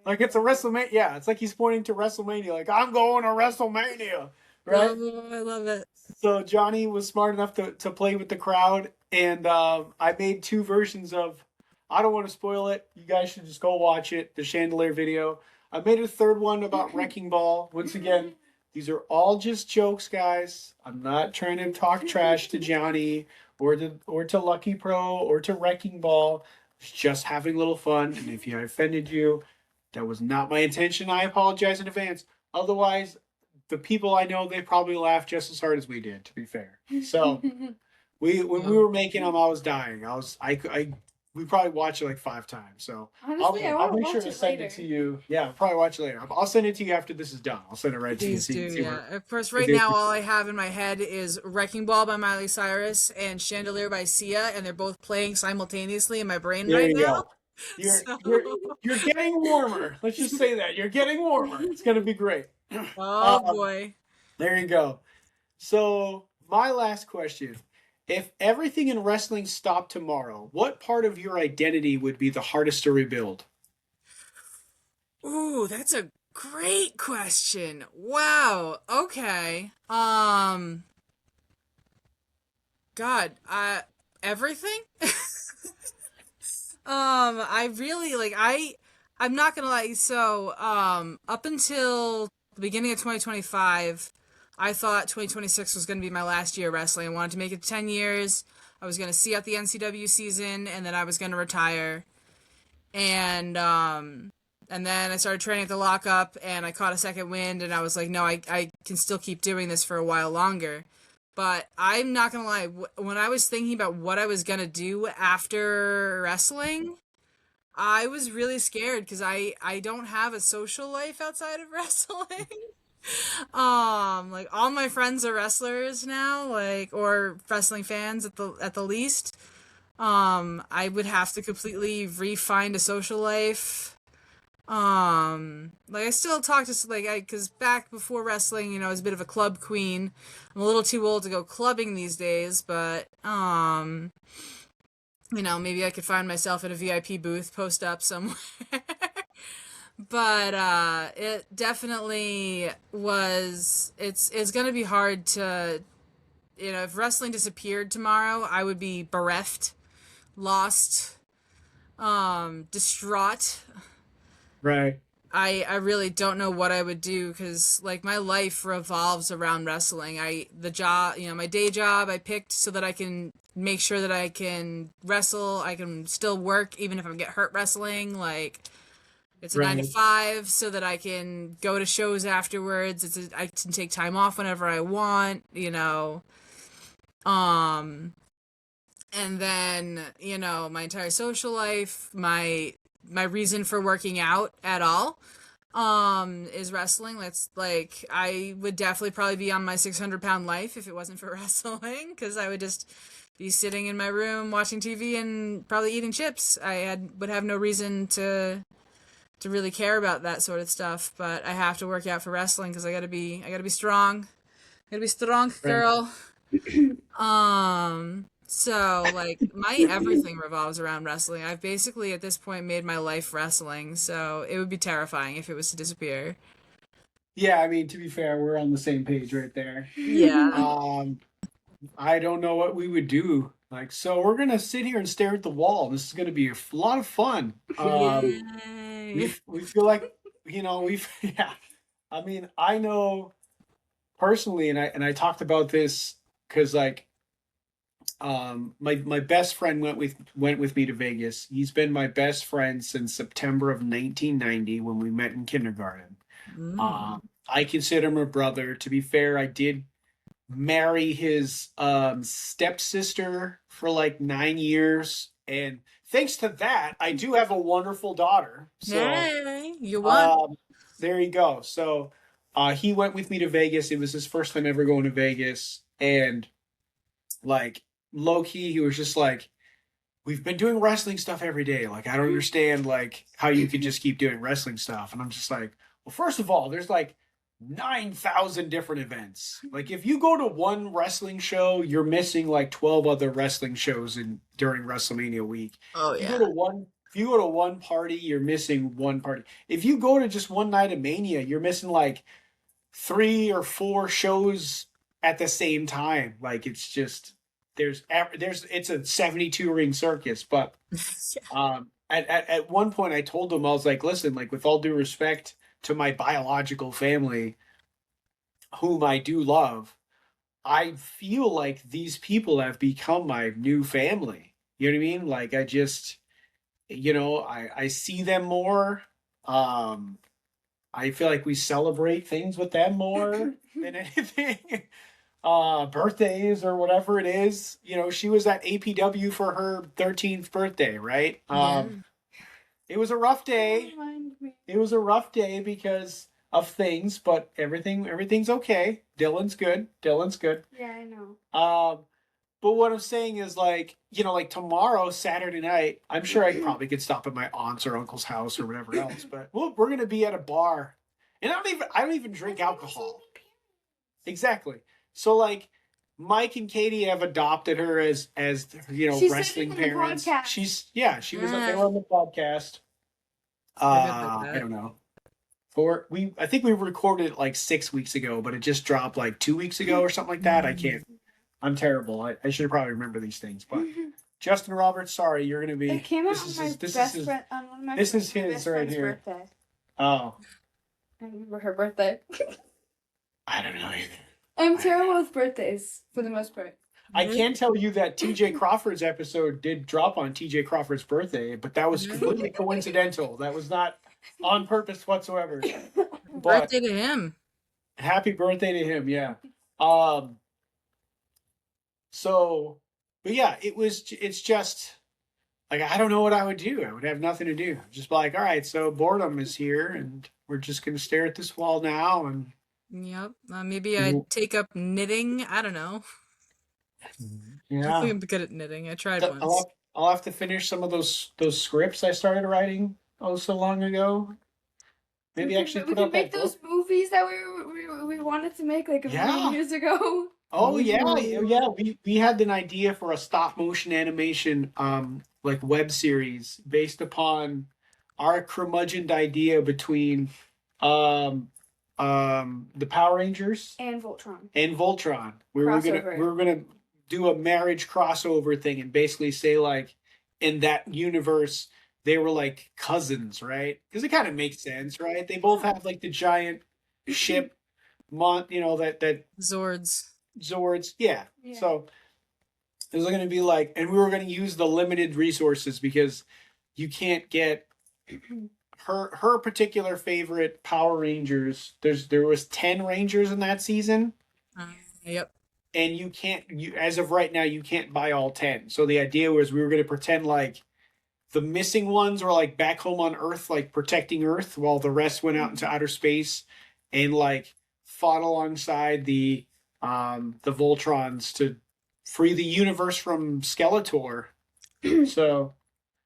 Like it's a WrestleMania. Yeah, it's like he's pointing to WrestleMania. Like I'm going to WrestleMania, right? Oh, I love it. So Johnny was smart enough to play with the crowd, and I made two versions of. I don't want to spoil it. You guys should just go watch it. The chandelier video. I made a third one about Wrecking Ball. Once again, these are all just jokes, guys. I'm not trying to talk trash to Johnny or to Lucky Pro or to Wrecking Ball. It's just having a little fun. And if I offended you, that was not my intention. I apologize in advance. Otherwise, the people I know, they probably laughed just as hard as we did, to be fair. So when we were making them, I was dying. We probably watched it like 5 times. So Honestly, I I'll want to make sure watch to it send later. it to you. Yeah, I'll probably watch it later. I'll send it to you after this is done. I'll send it right to you. Please do, See yeah. where- Of course, right they- now all I have in my head is Wrecking Ball by Miley Cyrus and Chandelier by Sia, and they're both playing simultaneously in my brain There right you now. go. You're, So- you're getting warmer. Let's just say that. You're getting warmer. It's going to be great. Oh Um, boy. There you go. So, my last question. If everything in wrestling stopped tomorrow, what part of your identity would be the hardest to rebuild? Ooh, that's a great question. Wow. Okay. God, everything? I really I'm not gonna lie, so up until the beginning of 2025, I thought 2026 was gonna be my last year wrestling. I wanted to make it 10 years. I was gonna see out the NCW season and then I was gonna retire. And then I started training at the lockup and I caught a second wind and I was like, no, I can still keep doing this for a while longer. But I'm not gonna lie, when I was thinking about what I was gonna do after wrestling, I was really scared because I don't have a social life outside of wrestling. Like all my friends are wrestlers now, like or wrestling fans at the least. I would have to completely re-find a social life. Like I still talk to because back before wrestling, I was a bit of a club queen. I'm a little too old to go clubbing these days, but maybe I could find myself in a VIP booth, post up somewhere. But it definitely was. It's gonna be hard to, if wrestling disappeared tomorrow, I would be bereft, lost, distraught. Right. I really don't know what I would do because like my life revolves around wrestling. The job, my day job I picked so that I can make sure that I can wrestle. I can still work even if I get hurt wrestling. Like it's a 9 to Right. 5 so that I can go to shows afterwards. I can take time off whenever I want. And then my entire social life, my reason for working out at all is wrestling. That's like I would definitely probably be on my 600-pound life if it wasn't for wrestling because I would just be sitting in my room watching TV and probably eating chips. Would have no reason to really care about that sort of stuff, but I have to work out for wrestling because I gotta be strong. I gotta be strong, girl. So like my everything revolves around wrestling. I've basically at this point made my life wrestling, so it would be terrifying if it was to disappear. Yeah, I mean, to be fair, we're on the same page right there. Yeah. I don't know what we would do. Like, so we're gonna sit here and stare at the wall. This is gonna be a lot of fun. Yay. We feel like we've yeah. I mean, I know personally, and I talked about this because like my best friend went with me to Vegas. He's been my best friend since September of 1990 when we met in kindergarten. Mm. I consider him a brother. To be fair, I did marry his stepsister for like 9 years, and thanks to that, I do have a wonderful daughter. So Hey, you won. there you go. So he went with me to Vegas. It was his first time ever going to Vegas, and like low key, he was just like, "We've been doing wrestling stuff every day. Like, I don't understand like how you could just keep doing wrestling stuff." And I'm just like, "Well, first of all, there's like 9,000 different events. Like, if you go to one wrestling show, you're missing like 12 other wrestling shows during WrestleMania week. Oh You yeah. go to one if you go to one party, you're missing one party. If you go to just one night of Mania, you're missing like 3 or 4 shows at the same time. Like it's just it's a 72 ring circus. But at one point I told them, I was like, listen, like with all due respect to my biological family, whom I do love, I feel like these people have become my new family. You know what I mean? Like I just, I see them more. I feel like we celebrate things with them more than anything. Birthdays or whatever it is. She was at APW for her 13th birthday, right? Yeah. It was a rough day. Remind me. It was a rough day because of things, but everything's okay. Dylan's good. Yeah, I know. But what I'm saying is like tomorrow, Saturday night, I'm sure I probably could stop at my aunt's or uncle's house or whatever else, but we're gonna be at a bar, and I don't even drink alcohol. Exactly. So like, Mike and Katie have adopted her as She's wrestling on the parents. podcast. She was they were on the podcast. I don't know. I think we recorded it like 6 weeks ago, but it just dropped like 2 weeks ago or something like that. I can't. I'm terrible. I should probably remember these things. But Justin Roberts, sorry, you're gonna be. It came out on my best friend on one of my this is my his best right friend's here. birthday. Oh, I remember her birthday. I don't know either. I'm terrible with birthdays for the most part. I can tell you that TJ Crawford's episode did drop on TJ Crawford's birthday, but that was completely coincidental. That was not on purpose whatsoever. But Birthday to him. happy birthday to him, yeah. So, but yeah, it's just like, I don't know what I would do. I would have nothing to do. Just be like, all right, so boredom is here and we're just going to stare at this wall now. And Yep. Maybe I'd take up knitting. I don't know. yeah, I think I'm good at knitting. I tried I'll once. I'll have to finish some of those scripts I started writing so long ago. Maybe actually we put can up make that those book. movies that we wanted to make like a million years ago. Oh yeah. We had an idea for a stop motion animation like web series based upon our curmudgeoned idea between the Power Rangers And Voltron. and Voltron. We were gonna do a marriage crossover thing and basically say like, in that universe they were like cousins, right? Because it kind of makes sense, right? They both have like the giant ship, that Zords. Zords, yeah. Yeah. So it was going to be like, and we were going to use the limited resources because you can't get her particular favorite Power Rangers. There was 10 Rangers in that season, Yep. and as of right now you can't buy all 10. So the idea was we were going to pretend like the missing ones were like back home on Earth, like protecting Earth, while the rest went out into outer space and like fought alongside the Voltrons to free the universe from Skeletor. So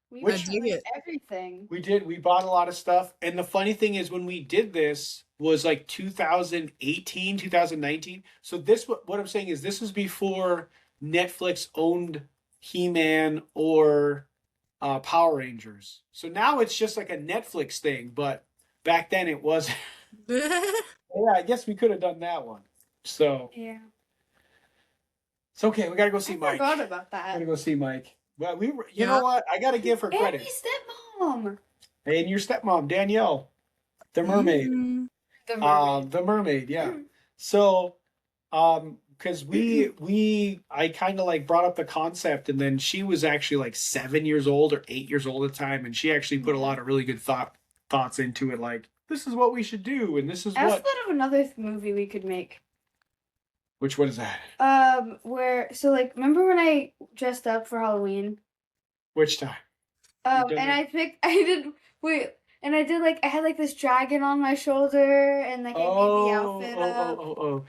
We Which- tried everything. we did. We bought a lot of stuff, and the funny thing is, when we did this was like 2018, 2019. So what I'm saying is, this was before Netflix owned He-Man or Power Rangers. So now it's just like a Netflix thing, but back then it was. Yeah, I guess we could have done that one. So Yeah. it's okay. We gotta go see I Mike. forgot about Gotta that. go see Mike. Well, you Yeah. know what? I gotta give her And credit. my stepmom. And your stepmom, Danielle, the mermaid. Mm. The mermaid. The mermaid, yeah. So, because I kind of like brought up the concept, and then she was actually like 7 years old or 8 years old at the time, and she actually put a lot of really good thoughts into it. Like, this is what we should do, and this is I also what. thought of another movie we could make. Which one is that? Remember when I dressed up for Halloween? Which time? And did I had like this dragon on my shoulder, and like I made the outfit up. Oh.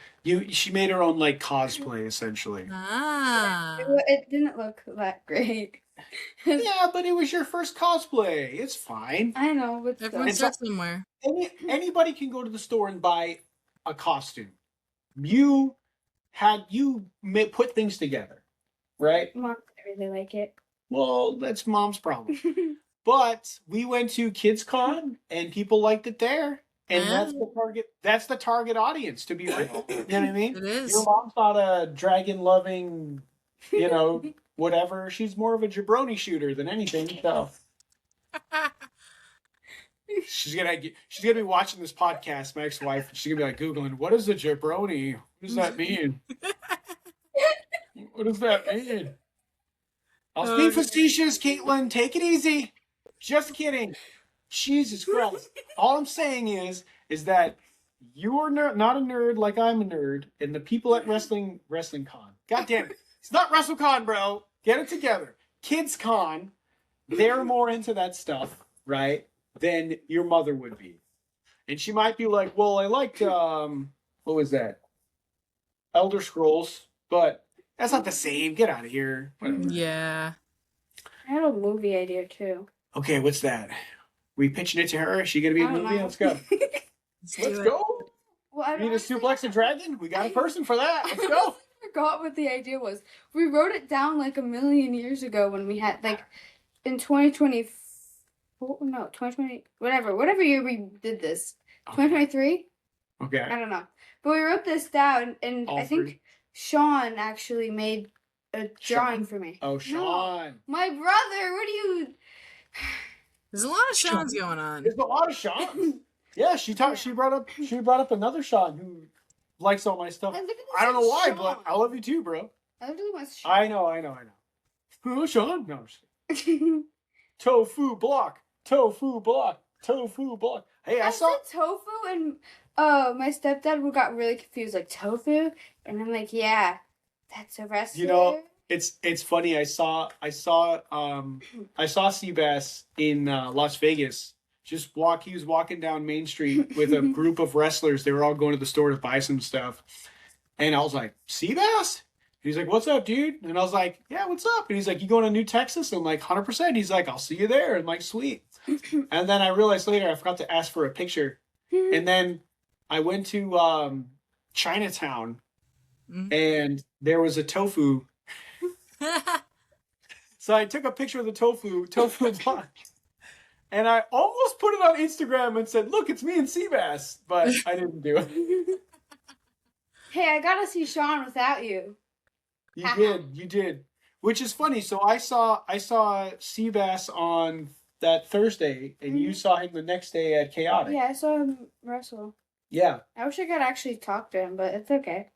She made her own like cosplay essentially. Ah. It didn't look that great. Yeah, but it was your first cosplay. It's fine. I know, but Everyone It's starts somewhere. Anybody can go to the store and buy a costume. You may put things together, right? Mom didn't really like it. Well, that's mom's problem. But we went to KidsCon and people liked it there. And Yeah, that's the target audience, to be real. You know what I mean? it Your is. mom's not a dragon loving, you know, whatever. She's more of a jabroni shooter than anything. So she's gonna be watching this podcast, my ex-wife, and she's gonna be like Googling, what is a jabroni? What does that mean? What does that mean? I was being facetious, Caitlin. Take it easy. Just kidding. Jesus Christ. All I'm saying is that you're not a nerd like I'm a nerd, and the people at Wrestling Con. God damn it. It's not WrestleCon, bro. Get it together. Kids Con, they're more into that stuff, right? Than your mother would be. And she might be like, well, I liked what was that? Elder Scrolls, but that's not the same. Get out of here. Whatever. Yeah. I had a movie idea too. Okay, what's that? We pitching it to her? Is she gonna be in the movie? Let's go. Let's go. Well, I You need a suplex a dragon? We got a person for that. Let's go. I forgot what the idea was. We wrote it down like a million years ago when we had like in 2020. No, 2020. Whatever year we did this. 2023. Okay. I don't know. But we wrote this down, and All I think three. Sean actually made a drawing for me. Oh, Sean. My brother, what do you? There's a lot of Sean's going on. There's a lot of Seans. Yeah, she brought up another Sean who likes all my stuff. I don't know why, but I love you too, bro. I love my Sean. I know. Who, Sean? No, I'm just kidding. Tofu block. Hey, I saw said tofu, and my stepdad got really confused, like tofu, and I'm like, yeah, that's a wrestler. You know, it's funny. I saw Seabass in Las Vegas. He was walking down Main Street with a group of wrestlers. They were all going to the store to buy some stuff. And I was like, Seabass? He's like, what's up, dude? And I was like, yeah, what's up? And he's like, you going to New Texas? I'm like, 100%. He's like, I'll see you there. I'm like, sweet. And then I realized later I forgot to ask for a picture. And then I went to Chinatown and there was a tofu. So I took a picture of the tofu block. And I almost put it on Instagram and said, look, it's me and Seabass. But I didn't do it. Hey, I gotta see Sean without you. You did. Which is funny. So I saw Seabass on that Thursday, and you saw him the next day at Chaotic. Yeah, I saw him wrestle. Yeah. I wish I could actually talk to him, but it's okay.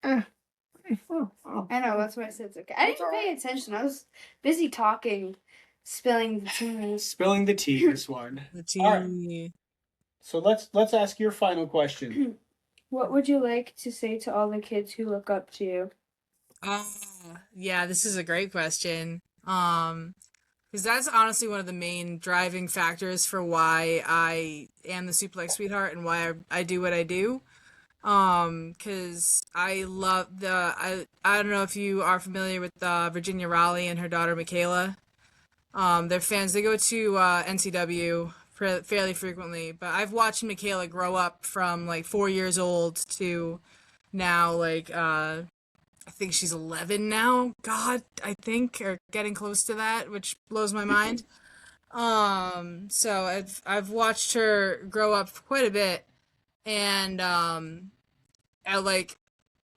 I know, that's why I said it's okay. I didn't pay attention. I was busy talking, spilling the tea. Spilling the tea, this one. The tea. All right. So let's ask your final question. What would you like to say to all the kids who look up to you? Yeah, this is a great question. Because that's honestly one of the main driving factors for why I am the Suplex sweetheart and why I do what I do. Because I love I don't know if you are familiar with Virginia Raleigh and her daughter Michaela. They're fans. They go to NCW fairly frequently, but I've watched Michaela grow up from like 4 years old to now like I think she's 11 now. God, I think, or getting close to that, which blows my mind. So I've watched her grow up quite a bit, and I like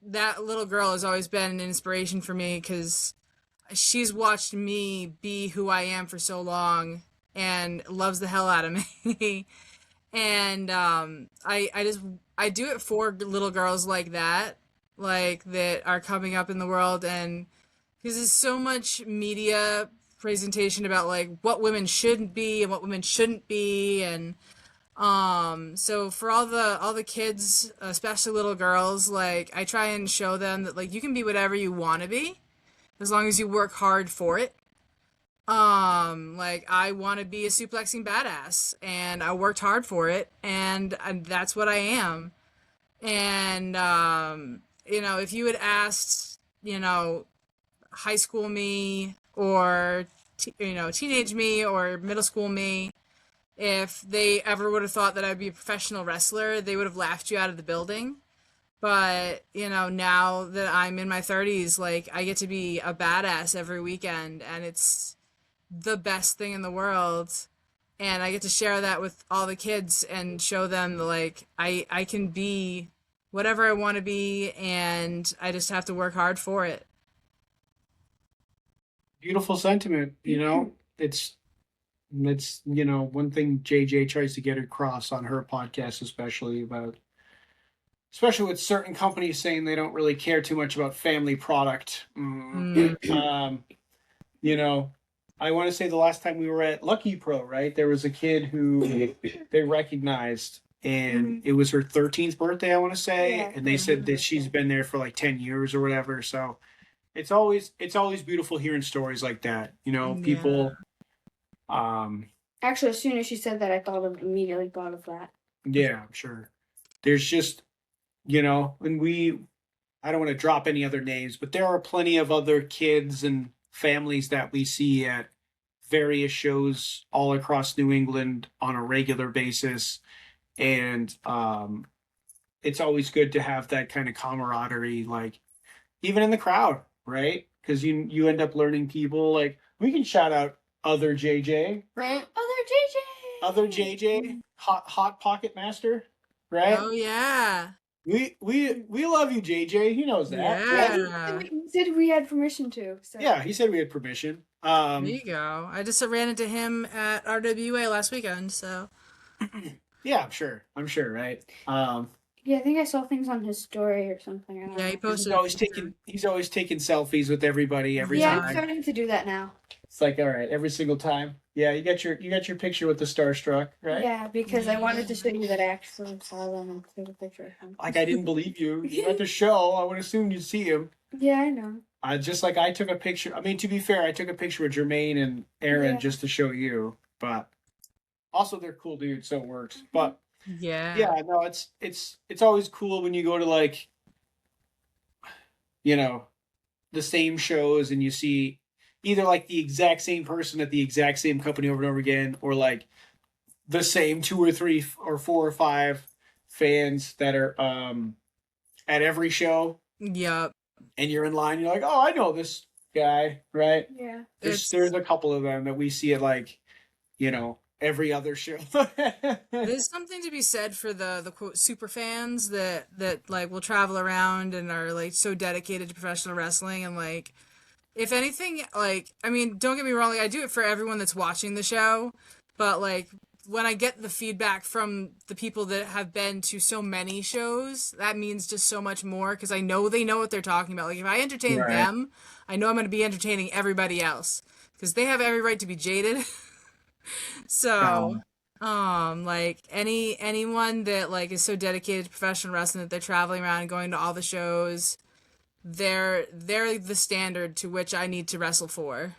that little girl has always been an inspiration for me because she's watched me be who I am for so long and loves the hell out of me. And I do it for little girls like that are coming up in the world, and because there's so much media presentation about like what women should be and what women shouldn't be, and so for all the kids, especially little girls, like I try and show them that like you can be whatever you want to be as long as you work hard for it. Like I want to be a suplexing badass and I worked hard for it, and that's what I am. And you know, if you had asked, you know, high school me or teenage me or middle school me if they ever would have thought that I'd be a professional wrestler, they would have laughed you out of the building. But, you know, now that I'm in my 30s, like I get to be a badass every weekend, and it's the best thing in the world, and I get to share that with all the kids and show them like I can be whatever I want to be, and I just have to work hard for it. Beautiful sentiment, you know. It's one thing JJ tries to get across on her podcast, especially with certain companies saying they don't really care too much about family product. Mm. You know, I want to say the last time we were at Lucky Pro, right? There was a kid who they recognized, and it was her 13th birthday, I want to say, Yeah, and they said that she's been there for like 10 years or whatever. So it's always beautiful hearing stories like that. You know, Yeah. people. Um, Actually, as soon as she said that, immediately thought of that. yeah, I'm sure. There's just and I don't want to drop any other names, but there are plenty of other kids and families that we see at various shows all across New England on a regular basis. And it's always good to have that kind of camaraderie, like even in the crowd, right? Because you end up learning people. Like we can shout out other JJ, right? Other JJ, hot pocket master, right? Oh yeah. We love you, JJ. He knows that, right? Yeah. He said we had permission to. So. Yeah, he said we had permission. There you go. I just ran into him at RWA last weekend, so. Yeah, I'm sure, right? Yeah, I think I saw things on his story or something. I don't Yeah, know. he posted. He's always taking selfies with everybody every Yeah, I'm time. starting to do that now. It's like, all right, every single time. Yeah, you got your picture with the starstruck, right? Yeah, because I wanted to show you that I actually saw them and took a picture of them. Like I didn't believe you. You at the show. I would assume you'd see him. Yeah, I know. Just like I took a picture. I mean, to be fair, I took a picture with Jermaine and Aaron Yeah. just to show you. But also, they're cool dudes, so it works. But Yeah. yeah, no, it's always cool when you go to like, the same shows and you see either like the exact same person at the exact same company over and over again, or like the same two or three or four or five fans that are at every show, Yep. and you're in line. You're like, oh, I know this guy, right? Yeah. It's- There's a couple of them that we see at like, every other show. There's something to be said for the quote super fans that like will travel around and are like so dedicated to professional wrestling, and like if anything, like I mean, don't get me wrong, like, I do it for everyone that's watching the show, but like when I get the feedback from the people that have been to so many shows, that means just so much more because I know they know what they're talking about. Like if I entertain Right. them, I know I'm going to be entertaining everybody else because they have every right to be jaded. So, like anyone that like is so dedicated to professional wrestling that they're traveling around and going to all the shows, they're the standard to which I need to wrestle for.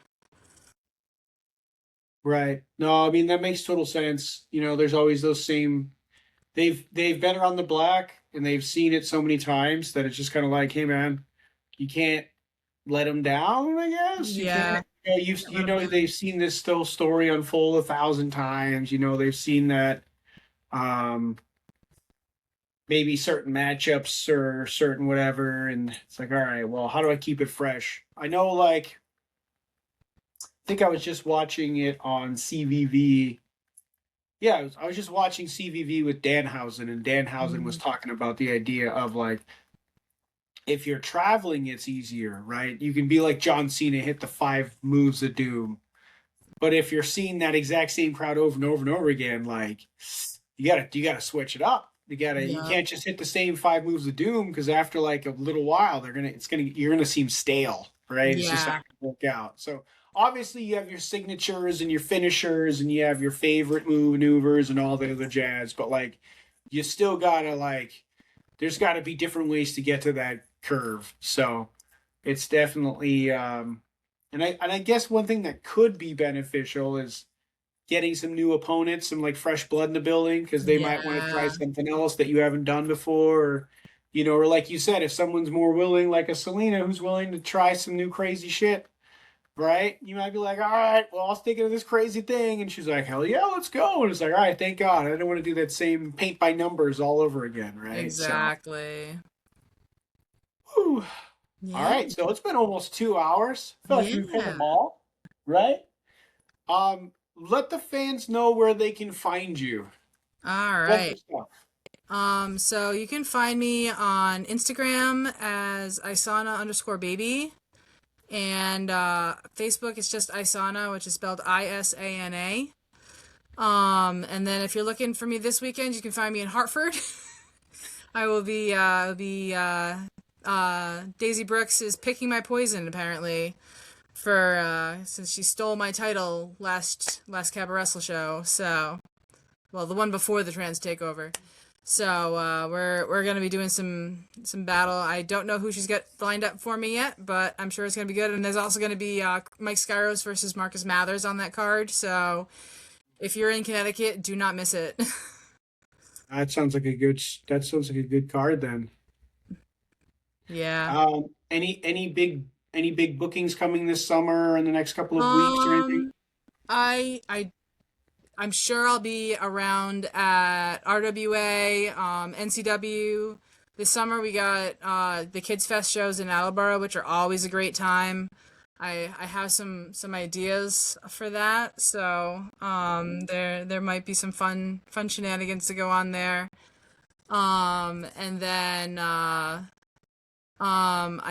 Right. No, I mean that makes total sense. There's always those same. They've been around the block and they've seen it so many times that it's just kind of like, hey man, you can't let them down. I guess. You Yeah. can't- they've seen this still story unfold 1,000 times. They've seen that. Maybe certain matchups or certain whatever, and it's like, all right, well, how do I keep it fresh? I know, like, I think I was just watching it on CVV. Yeah, I was just watching CVV with Danhausen, and Danhausen was talking about the idea of like, if you're traveling, it's easier, right? You can be like John Cena, hit the 5 moves of doom. But if you're seeing that exact same crowd over and over and over again, like you gotta switch it up. You Yeah. can't just hit the same 5 moves of doom, because after like a little while, you're gonna seem stale, right? It's just Yeah. not gonna work out. So obviously you have your signatures and your finishers and you have your favorite maneuvers and all the other jazz, but like you still gotta like there's gotta be different ways to get to that curve. So it's definitely and I guess one thing that could be beneficial is getting some new opponents, some like fresh blood in the building, because they might want to try Yeah. something else that you haven't done before, or like you said, if someone's more willing, like a Selena who's willing to try some new crazy shit, right? You might be like, all right, well, I was thinking of this crazy thing, and she's like, hell yeah, let's go. And it's like, all right, thank God, I don't want to do that same paint by numbers all over again, right? Exactly. So, whew. Yeah. All right, so it's been almost 2 hours. I feel like we hit Yeah. them all, right? Let the fans know where they can find you. All Plug your right. stuff. So you can find me on Instagram as Isana_baby. And Facebook is just Isana, which is spelled Isana. And then if you're looking for me this weekend, you can find me in Hartford. I will be Daisy Brooks is picking my poison apparently for since she stole my title last Cabaret Wrestle show. So, well, the one before the trans takeover. So we're gonna be doing some battle. I don't know who she's got lined up for me yet, but I'm sure it's gonna be good. And there's also gonna be Mike Skyros versus Marcus Mathers on that card. So if you're in Connecticut, do not miss it. That sounds like a good card then. Yeah. Any big bookings coming this summer or in the next couple of weeks or anything? Um, I I'm sure I'll be around at RWA, NCW. This summer we got the Kids Fest shows in Attleboro, which are always a great time. I have some ideas for that, so there might be some fun shenanigans to go on there. And then I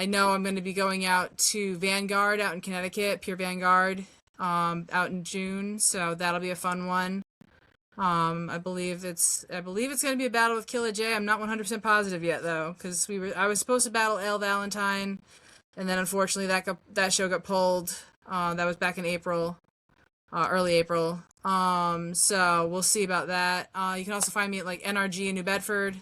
know I'm going to be going out to Vanguard out in Connecticut, Pure Vanguard, out in June, so that'll be a fun one. I believe it's going to be a battle with Killer J. I'm not 100% positive yet though, because I was supposed to battle L Valentine, and then unfortunately that show got pulled. That was back in April, early April. So we'll see about that. You can also find me at like NRG in New Bedford.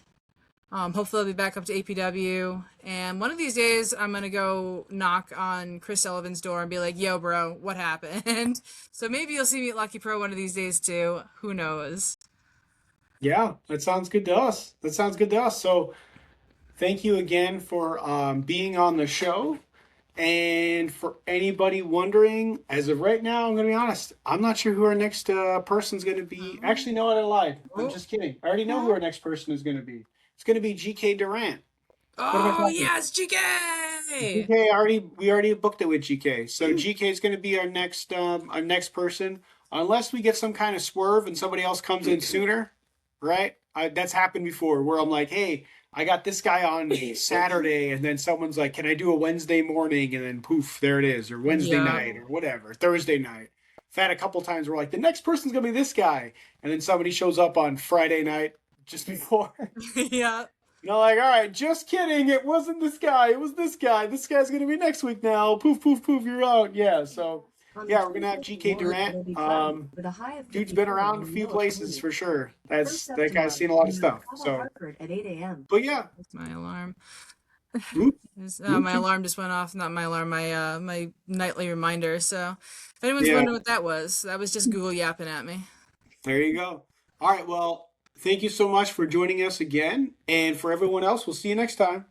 Hopefully I'll be back up to APW. And one of these days, I'm going to go knock on Chris Sullivan's door and be like, yo, bro, what happened? So maybe you'll see me at Lucky Pro one of these days, too. Who knows? Yeah, that sounds good to us. That sounds good to us. So thank you again for being on the show. And for anybody wondering, as of right now, I'm going to be honest. I'm not sure who our next person's going to be. Actually, no, I lied. I'm just kidding. I already know who our next person is going to be. It's going to be GK Durant. What am I Oh, talking? yes, GK! GK we already booked it with GK. So GK is going to be our next person, unless we get some kind of swerve and somebody else comes in sooner, right? That's happened before where I'm like, hey, I got this guy on Saturday, and then someone's like, can I do a Wednesday morning? And then poof, there it is, or Wednesday Yeah. night, or whatever, Thursday night. I've had a couple times where like the next person's gonna be this guy, and then somebody shows up on Friday night just before. Yeah. Like, all right, just kidding. It wasn't this guy. It was this guy. This guy's gonna be next week now. Poof, poof, poof. You're out. Yeah. So, yeah, we're gonna have GK Durant. Dude's been around a few places for sure. That guy's seen a lot of stuff. So, but yeah. That's my alarm. Oops. My alarm just went off. Not my alarm, my nightly reminder. So if anyone's wondering what that was just Google yapping at me. There you go. All right. Well, thank you so much for joining us again. And for everyone else, we'll see you next time.